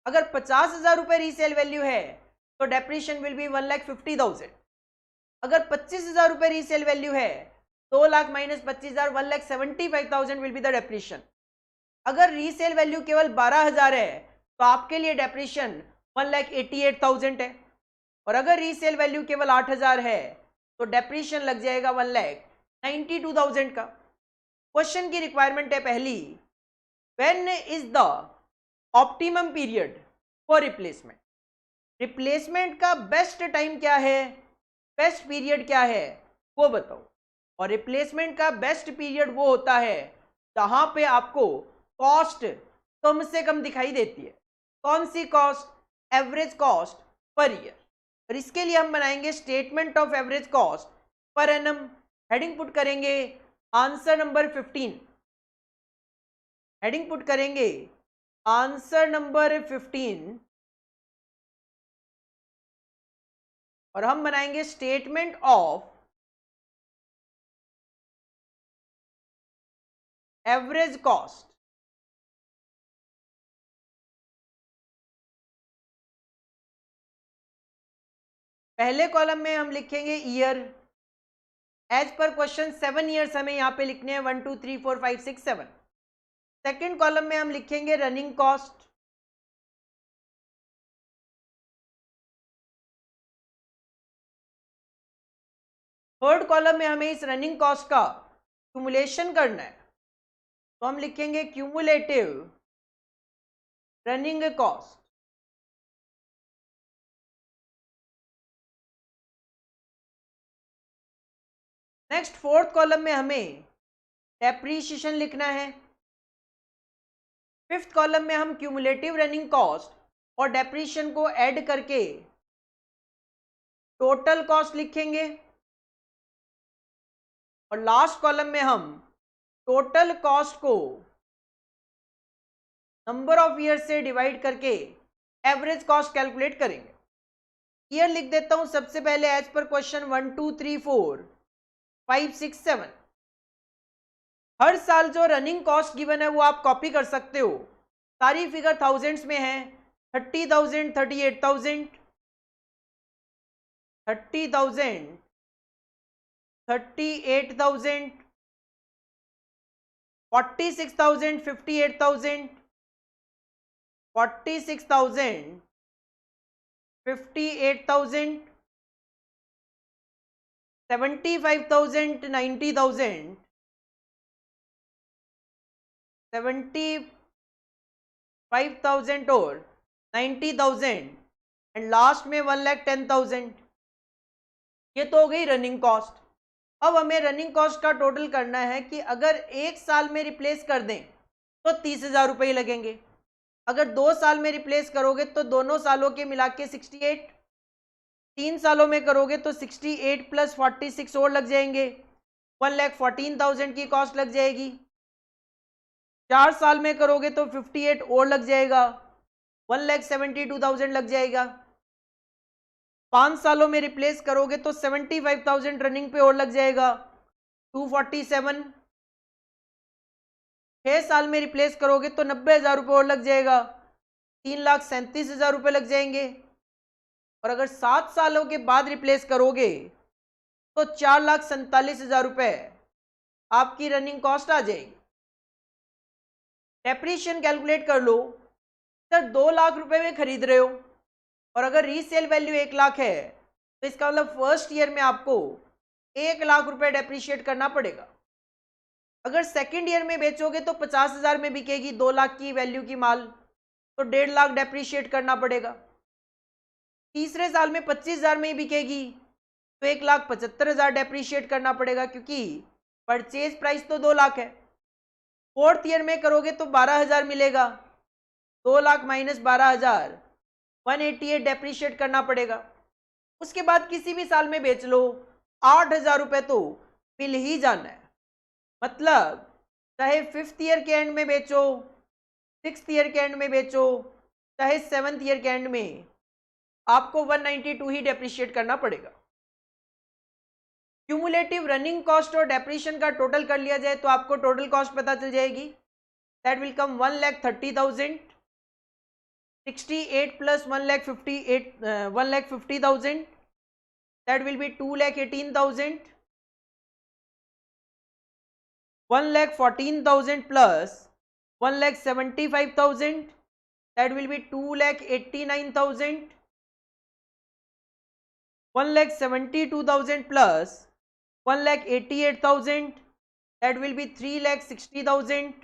अगर 50,000 रुपए रीसेल वैल्यू है तो डेप्रीशिएशन विल बी 1,50,000। अगर 25,000 रुपए रीसेल वैल्यू है, 2 lakh minus 25,000, 1,75,000 will be the depreciation. अगर रीसेल वैल्यू केवल 12,000 है तो आपके लिए डेप्रीशिएशन 1,88,000 है, और अगर रीसेल वैल्यू केवल 8,000 है तो डेप्रीशिएशन लग जाएगा 1,92,000 का। क्वेश्चन की रिक्वायरमेंट है पहली, when is the optimum period for replacement. Replacement का बेस्ट टाइम क्या है, बेस्ट पीरियड क्या है वो बताओ। और रिप्लेसमेंट का बेस्ट पीरियड वो होता है जहां पे आपको कॉस्ट कम से कम दिखाई देती है। कौन सी cost, average cost per year. और इसके लिए हम बनाएंगे statement of average cost per annum. Heading put करेंगे आंसर नंबर 15, हेडिंग पुट करेंगे आंसर नंबर 15 और हम बनाएंगे स्टेटमेंट ऑफ एवरेज कॉस्ट। पहले कॉलम में हम लिखेंगे year, as per question 7 years हमें यहां पे लिखने हैं 1 2 3 4 5 6 7। सेकेंड कॉलम में हम लिखेंगे रनिंग कॉस्ट, थर्ड कॉलम में हमें इस रनिंग कॉस्ट का क्यूमुलेशन करना है, तो हम लिखेंगे cumulative running cost. Next fourth column में हमें डेप्रीशिएशन लिखना है। फिफ्थ कॉलम में हम क्यूमुलेटिव रनिंग कॉस्ट और डेप्रीशिएशन को ऐड करके टोटल कॉस्ट लिखेंगे, और लास्ट कॉलम में हम टोटल कॉस्ट को नंबर ऑफ ईयर से डिवाइड करके एवरेज कॉस्ट कैलकुलेट करेंगे। ईयर लिख देता हूं सबसे पहले एज पर क्वेश्चन 1 2 3 4 5 6 7। हर साल जो रनिंग कॉस्ट गिवन है वो आप कॉपी कर सकते हो। सारी फिगर थाउजेंड्स में है, 30,000, 38,000, 30,000, 38,000, 46,000, 58,000, 46,000, 58,000, 75,000, 90,000, 75,000 और 90,000 एंड लास्ट में 1,10,000। ये तो हो गई रनिंग कॉस्ट। अब हमें रनिंग कॉस्ट का टोटल करना है कि अगर 1 साल में रिप्लेस कर दें तो 30,000 रुपये लगेंगे, अगर 2 साल में रिप्लेस करोगे तो दोनों सालों के मिला के 68, 3 सालों में करोगे तो 68 प्लस 46 और लग जाएंगे, 1,14,000 की कॉस्ट लग जाएगी। 4 साल में करोगे तो 58 और लग जाएगा, 1,72,000 लग जाएगा। 5 सालों में रिप्लेस करोगे तो 75,000 रनिंग पे और लग जाएगा, 247। 6 साल में रिप्लेस करोगे तो 90,000 रुपये और लग जाएगा, 3,37,000 रुपये लग जाएंगे। और अगर 7 सालों के बाद रिप्लेस करोगे तो 4,47,000 रुपये आपकी रनिंग कॉस्ट आ जाएगी। डेप्रीशिएशन कैलकुलेट कर लो। सर 2 लाख रुपए में खरीद रहे हो और अगर रीसेल वैल्यू 1 लाख है तो इसका मतलब फर्स्ट ईयर में आपको 1 लाख रुपए डेप्रीशिएट करना पड़ेगा। अगर सेकंड ईयर में बेचोगे तो 50,000 में बिकेगी 2 लाख की वैल्यू की माल, तो 1.5 लाख डेप्रीशिएट करना पड़ेगा। तीसरे साल में 25,000 में ही बिकेगी तो 1,75,000 डेप्रीशिएट करना पड़ेगा, क्योंकि परचेज प्राइस तो 2 लाख है। फोर्थ ईयर में करोगे तो 12,000 मिलेगा, 2 लाख माइनस 12,000, 188 डेप्रीशिएट करना पड़ेगा। उसके बाद किसी भी साल में बेच लो 8,000 रुपये तो मिल ही जाना है। मतलब चाहे 5th ईयर के एंड में बेचो, 6th ईयर के एंड में बेचो, चाहे 7th ईयर के एंड में, आपको 192 ही डेप्रीशिएट करना पड़ेगा। क्यूमुलेटिव रनिंग कॉस्ट और डेप्रीशिएशन का टोटल कर लिया जाए तो आपको टोटल कॉस्ट पता चल जाएगी। That will come 1,30,000, 68 plus 1,50,000, that will B 2,18,000, 1,14,000 plus 1,75,000, that will be 2,89,000, 1,72,000 plus 1,88,000, that will be 3,60,000.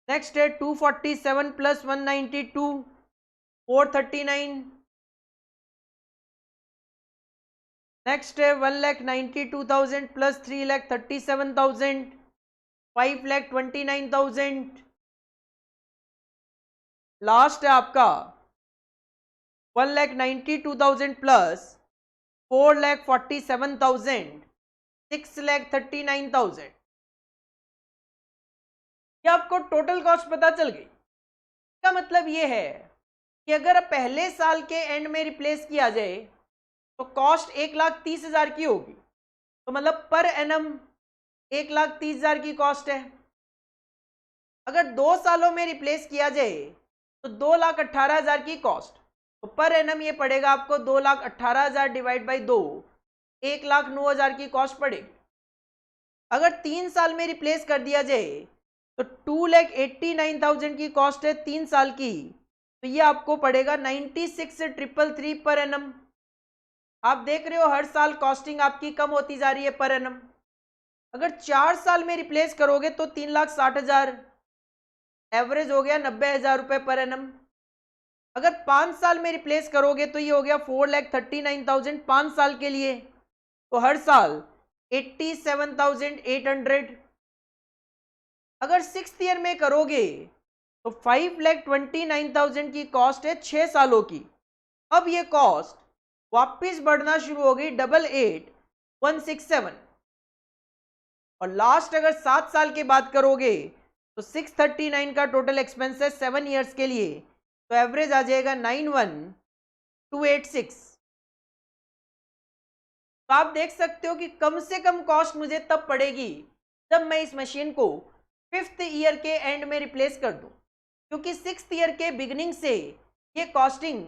Next है 247 plus 192, 439. Next है 1,92,000 plus 3,37,000, 5,29,000. लास्ट है आपका 1,92,000 प्लस 4,47,000, 6,39,000। ये आपको टोटल कॉस्ट पता चल गई। इसका मतलब ये है कि अगर पहले साल के एंड में रिप्लेस किया जाए तो कॉस्ट 1,30,000 की होगी, तो मतलब पर एनम 1,30,000 की कॉस्ट है। अगर 2 सालों में रिप्लेस किया जाए तो 2,18,000 की कॉस्ट, तो पर एनम ये पड़ेगा आपको 2,18,000 डिवाइड बाई 2, 1,09,000 की कॉस्ट पड़ेगी। अगर 3 साल में रिप्लेस कर दिया जाए तो 2,89,000 की कॉस्ट है 3 साल की, तो ये आपको पड़ेगा 96,333 पर एनम। आप देख रहे हो हर साल कॉस्टिंग आपकी कम होती जा रही है पर एनम। अगर 4 साल में रिप्लेस करोगे तो 3,60,000, एवरेज हो गया 90,000 रुपये पर एनम। अगर 5 साल में रिप्लेस करोगे तो ये हो गया 4,39,000 5 साल के लिए, तो हर साल 87,800। अगर 6th ईयर में करोगे तो 5,29,000 की कॉस्ट है 6 सालों की। अब ये कॉस्ट वापिस बढ़ना शुरू हो गई 88,167। और लास्ट अगर 7 साल के बाद करोगे तो 639 का टोटल एक्सपेंस है 7 ईयर्स के लिए, तो एवरेज आ जाएगा 91,286। तो आप देख सकते हो कि कम से कम कॉस्ट मुझे तब पड़ेगी जब मैं इस मशीन को 5th ईयर के एंड में रिप्लेस कर दूं, क्योंकि 6th ईयर के बिगनिंग से ये कॉस्टिंग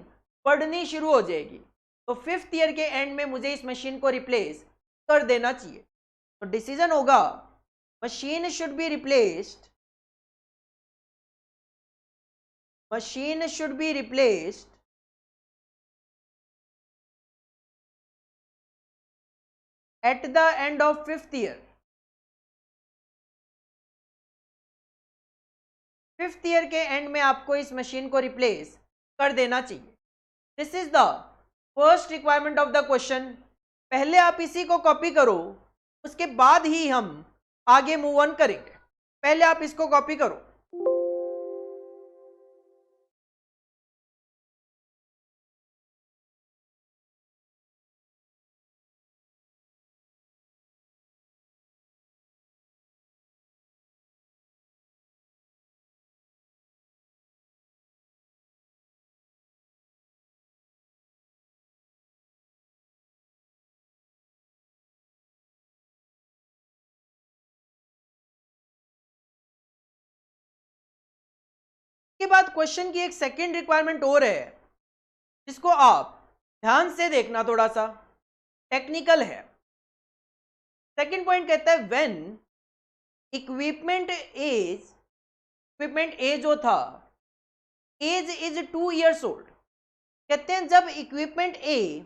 बढ़नी शुरू हो जाएगी। तो 5th ईयर के एंड में मुझे इस मशीन को रिप्लेस कर देना चाहिए। तो डिसीजन होगा machine should be replaced, machine should be replaced at the end of 5th year. 5th year के एंड में आपको इस मशीन को रिप्लेस कर देना चाहिए। This is the first requirement of the question. पहले आप इसी को कॉपी करो, उसके बाद ही हम आगे मूव ऑन करेंगे। पहले आप इसको कॉपी करो। इसके बाद क्वेश्चन की एक सेकेंड रिक्वायरमेंट और है जिसको आप ध्यान से देखना, थोड़ा सा टेक्निकल है। सेकेंड पॉइंट कहता है व्हेन इक्विपमेंट ए जो था एज इज 2 years ओल्ड, कहते हैं जब इक्विपमेंट ए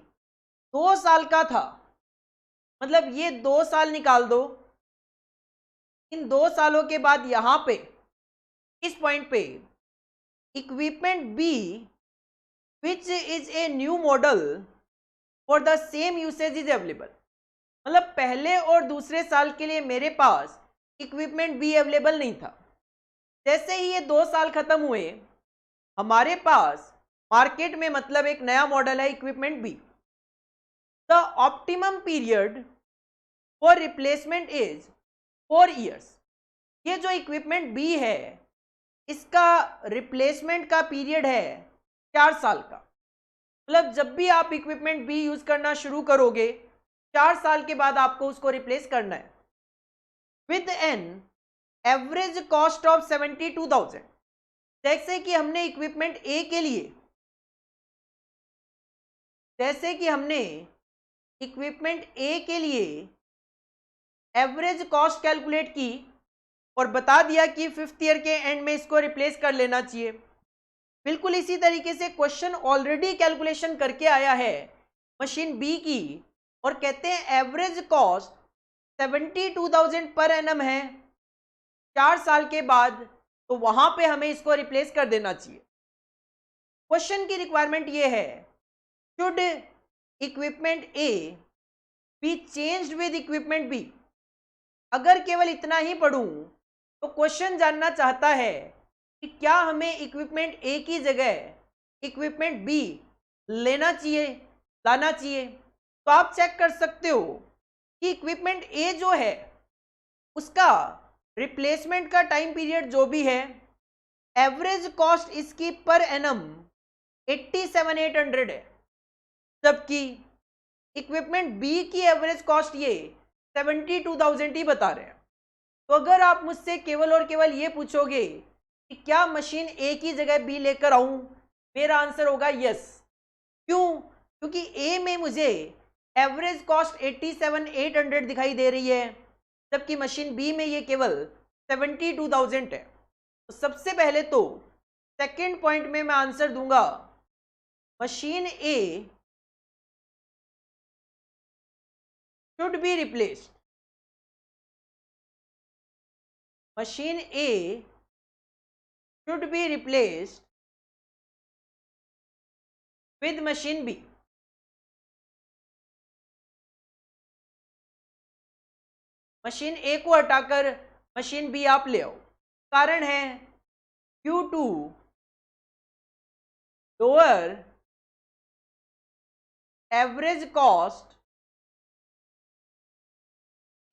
2 साल का था, मतलब ये 2 साल निकाल दो, इन 2 सालों के बाद यहां पे इस पॉइंट पे equipment B which is a new model for the same usage is available, मतलब पहले और दूसरे साल के लिए मेरे पास इक्विपमेंट बी अवेलेबल नहीं था। जैसे ही ये 2 साल खत्म हुए, हमारे पास मार्केट में मतलब एक नया मॉडल है equipment B. The optimum period for replacement is 4 years। ये जो इक्विपमेंट बी है इसका रिप्लेसमेंट का पीरियड है 4 साल का, मतलब जब भी आप इक्विपमेंट बी यूज करना शुरू करोगे 4 साल के बाद आपको उसको रिप्लेस करना है। With an average cost of 72,000, जैसे कि हमने इक्विपमेंट ए के लिए एवरेज कॉस्ट कैलकुलेट की और बता दिया कि 5th ईयर के एंड में इसको रिप्लेस कर लेना चाहिए। बिल्कुल इसी तरीके से क्वेश्चन ऑलरेडी कैलकुलेशन करके आया है मशीन बी की, और कहते हैं एवरेज कॉस्ट 72,000 पर एनम है 4 साल के बाद, तो वहां पे हमें इसको रिप्लेस कर देना चाहिए। क्वेश्चन की रिक्वायरमेंट ये है, should equipment A be changed with equipment B. अगर केवल इतना ही पढ़ूं तो क्वेश्चन जानना चाहता है कि क्या हमें इक्विपमेंट ए की जगह इक्विपमेंट बी लाना चाहिए। तो आप चेक कर सकते हो कि इक्विपमेंट ए जो है उसका रिप्लेसमेंट का टाइम पीरियड जो भी है, एवरेज कॉस्ट इसकी पर एनम 87,800 है, जबकि इक्विपमेंट बी की एवरेज कॉस्ट ये 72,000 ही बता रहे हैं। तो अगर आप मुझसे केवल और केवल ये पूछोगे कि क्या मशीन ए की जगह बी लेकर आऊं, मेरा आंसर होगा यस। क्यों? क्योंकि ए में मुझे एवरेज कॉस्ट 87,800 दिखाई दे रही है, जबकि मशीन बी में ये केवल 72,000 है। तो सबसे पहले तो सेकेंड पॉइंट में मैं आंसर दूंगा machine A should be replaced। Machine A should be replaced with machine B। Machine A को हटाकर मशीन बी आप ले आओ। कारण है due to lower average cost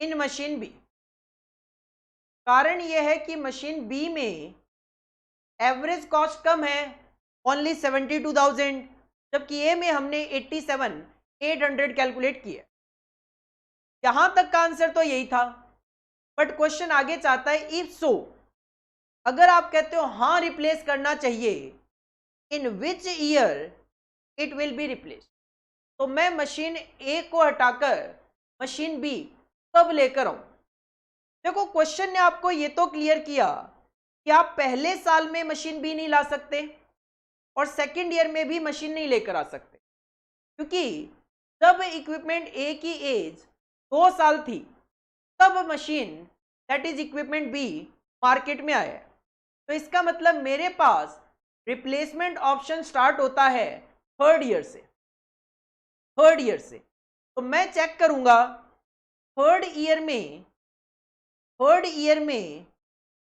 in machine B. कारण यह है कि मशीन बी में एवरेज कॉस्ट कम है, ओनली 72,000, जबकि ए में हमने 87,800 कैलकुलेट किया। यहां तक का आंसर तो यही था, बट क्वेश्चन आगे चाहता है इफ सो, अगर आप कहते हो हाँ रिप्लेस करना चाहिए, in which year it will be replace, तो मैं मशीन ए को हटाकर मशीन बी कब लेकर आऊं। देखो क्वेश्चन ने आपको ये तो क्लियर किया कि आप पहले साल में मशीन बी नहीं ला सकते और सेकेंड ईयर में भी मशीन नहीं लेकर आ सकते, क्योंकि जब इक्विपमेंट ए की एज 2 साल थी तब machine that is equipment B market में आया। तो इसका मतलब मेरे पास रिप्लेसमेंट ऑप्शन स्टार्ट होता है 3rd ईयर से। तो मैं चेक करूंगा 3rd ईयर में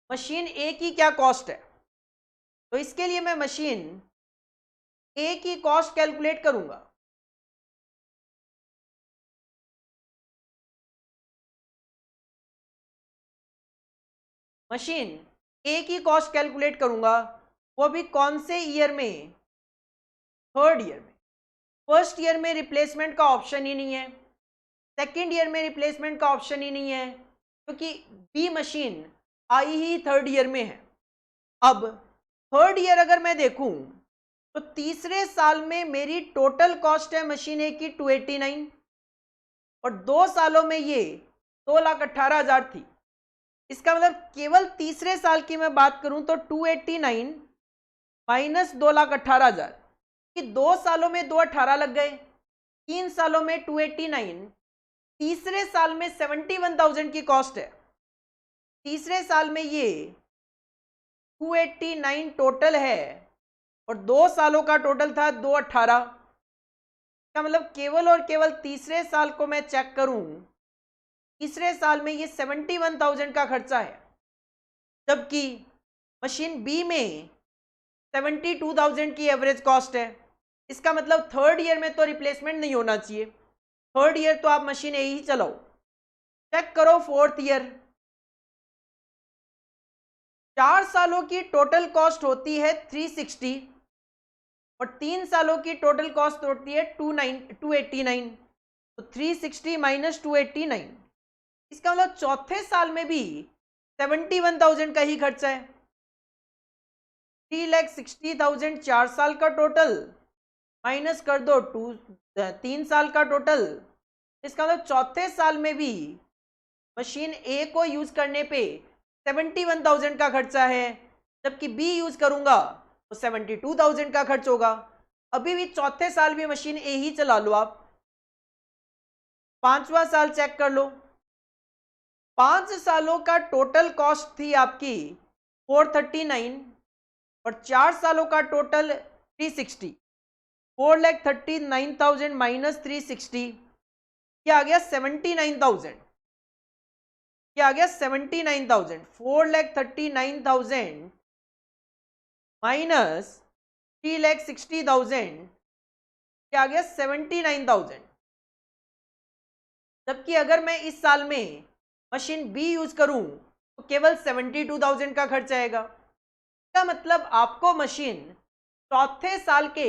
मशीन ए की क्या कॉस्ट है। तो इसके लिए मैं मशीन ए की कॉस्ट कैलकुलेट करूंगा। मशीन ए की कॉस्ट कैलकुलेट करूंगा, वो भी कौन से ईयर में? 3rd ईयर में। 1st ईयर में रिप्लेसमेंट का ऑप्शन ही नहीं है, 2nd ईयर में रिप्लेसमेंट का ऑप्शन ही नहीं है, क्योंकि बी मशीन आई ही 3rd ईयर में है। अब थर्ड ईयर अगर मैं देखूं तो तीसरे साल में मेरी टोटल कॉस्ट है मशीन ए की 289 और 2 सालों में ये 2,18,000 थी। इसका मतलब केवल तीसरे साल की मैं बात करूं तो 289 माइनस 2,18,000 कि 2 सालों में 218 लग गए, 3 सालों में 289, तीसरे साल में 71,000 की कॉस्ट है। तीसरे साल में ये 289 टोटल है और 2 सालों का टोटल था 218 का मतलब केवल और केवल तीसरे साल को मैं चेक करूं, तीसरे साल में ये 71,000 का खर्चा है, जबकि मशीन बी में 72,000 की एवरेज कॉस्ट है। इसका मतलब थर्ड ईयर में तो रिप्लेसमेंट नहीं होना चाहिए, थर्ड ईयर तो आप मशीन ए ही चलाओ। चेक करो फोर्थ ईयर, 4 सालों की टोटल कॉस्ट होती है 360 और 3 सालों की टोटल कॉस्ट होती है 289, तो 360 माइनस 289, इसका मतलब चौथे साल में भी 71,000 का ही खर्चा है। 3,60,000 4 साल का टोटल माइनस कर दो 3 साल का टोटल, इसका मतलब चौथे साल में भी मशीन ए को यूज करने पे 71,000 का खर्चा है, जबकि बी यूज करूंगा तो 72,000 का खर्च होगा। अभी भी चौथे साल भी मशीन ए ही चला लो आप। पांचवा साल चेक कर लो, 5 सालों का टोटल कॉस्ट थी आपकी 439 और 4 सालों का टोटल 360, 4,39,000 माइनस 360 क्या आ गया 79,000, क्या आ गया 79,000, 4,39,000 माइनस 3,60,000 क्या आ गया 79,000। जबकि अगर मैं इस साल में मशीन बी यूज करूं तो केवल 72,000 का खर्च आएगा। इसका मतलब आपको मशीन चौथे साल के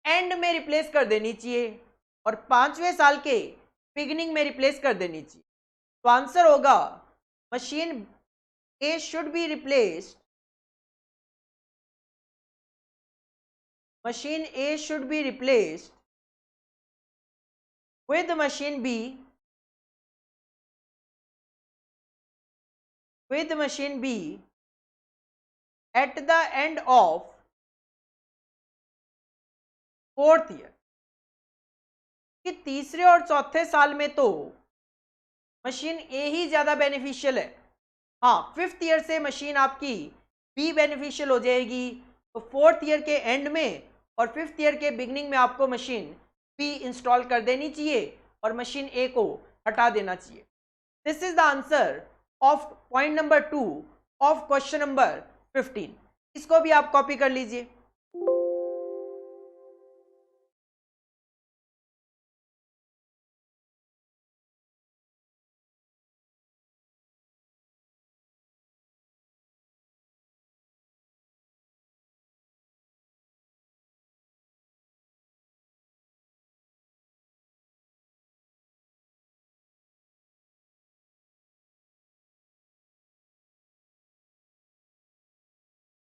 एंड में रिप्लेस कर देनी चाहिए और 5वें साल के बिगिनिंग में रिप्लेस कर देनी चाहिए। तो आंसर होगा machine A should be replaced, machine A should be replaced with machine B at the end of fourth year. कि तीसरे और चौथे साल में तो मशीन ए ही ज्यादा बेनिफिशियल है। हाँ, फिफ्थ ईयर से मशीन आपकी बी बेनिफिशियल हो जाएगी, तो फोर्थ ईयर के एंड में और फिफ्थ ईयर के बिगनिंग में आपको मशीन बी इंस्टॉल कर देनी चाहिए और मशीन ए को हटा देना चाहिए। This is the answer of point number 2 of question number 15। इसको भी आप कॉपी कर लीजिए।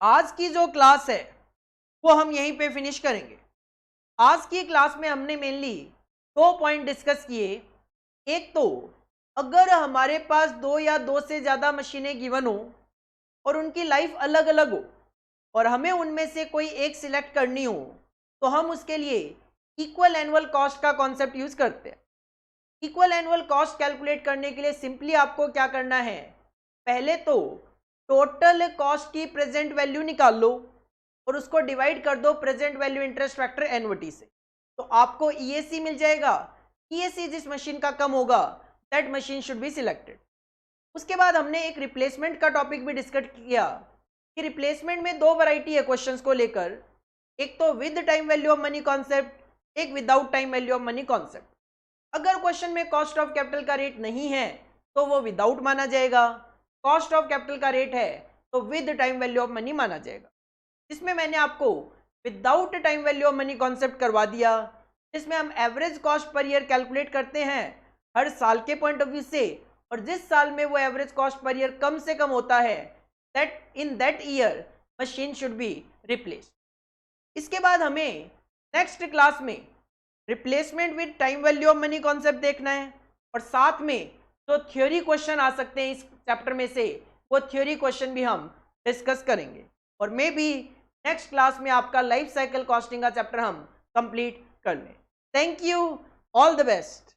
आज की जो क्लास है वो हम यहीं पे फिनिश करेंगे। आज की क्लास में हमने मेनली 2 पॉइंट डिस्कस किए। एक तो अगर हमारे पास 2 या 2 से ज़्यादा मशीनें गिवन हो और उनकी लाइफ अलग अलग हो और हमें उनमें से कोई एक सिलेक्ट करनी हो, तो हम उसके लिए इक्वल एनुअल कॉस्ट का कॉन्सेप्ट यूज करते हैं। इक्वल एनुअल कॉस्ट कैलकुलेट करने के लिए सिंपली आपको क्या करना है, पहले तो टोटल कॉस्ट की प्रेजेंट वैल्यू निकाल लो और उसको डिवाइड कर दो प्रेजेंट वैल्यू इंटरेस्ट फैक्टर एनविटी से, तो आपको ईएसी मिल जाएगा। ईएसी जिस मशीन का कम होगा that machine should be selected. उसके बाद हमने एक रिप्लेसमेंट का टॉपिक भी डिस्कस किया कि रिप्लेसमेंट में 2 वैरायटी है क्वेश्चंस को लेकर, एक तो with time value of money concept, एक without time value of money concept. अगर क्वेश्चन में कॉस्ट ऑफ कैपिटल का रेट नहीं है तो वो विदाउट माना जाएगा, कॉस्ट ऑफ कैपिटल का रेट है तो with time value of money माना जाएगा। इसमें मैंने आपको without time value of money concept करवा दिया, जिसमें हम average cost per year calculate करते हैं हर साल के पॉइंट ऑफ व्यू से, और जिस साल में वो एवरेज कॉस्ट पर ईयर कम से कम होता है that in that year machine should be replace. इसके बाद हमें नेक्स्ट क्लास में replacement with time value of money concept देखना है, और साथ में जो थ्योरी क्वेश्चन आ सकते हैं इस चैप्टर में से वो थ्योरी क्वेश्चन भी हम डिस्कस करेंगे, और मे बी नेक्स्ट क्लास में आपका लाइफ साइकिल कॉस्टिंग का चैप्टर हम कंप्लीट कर लें। Thank you, all the best.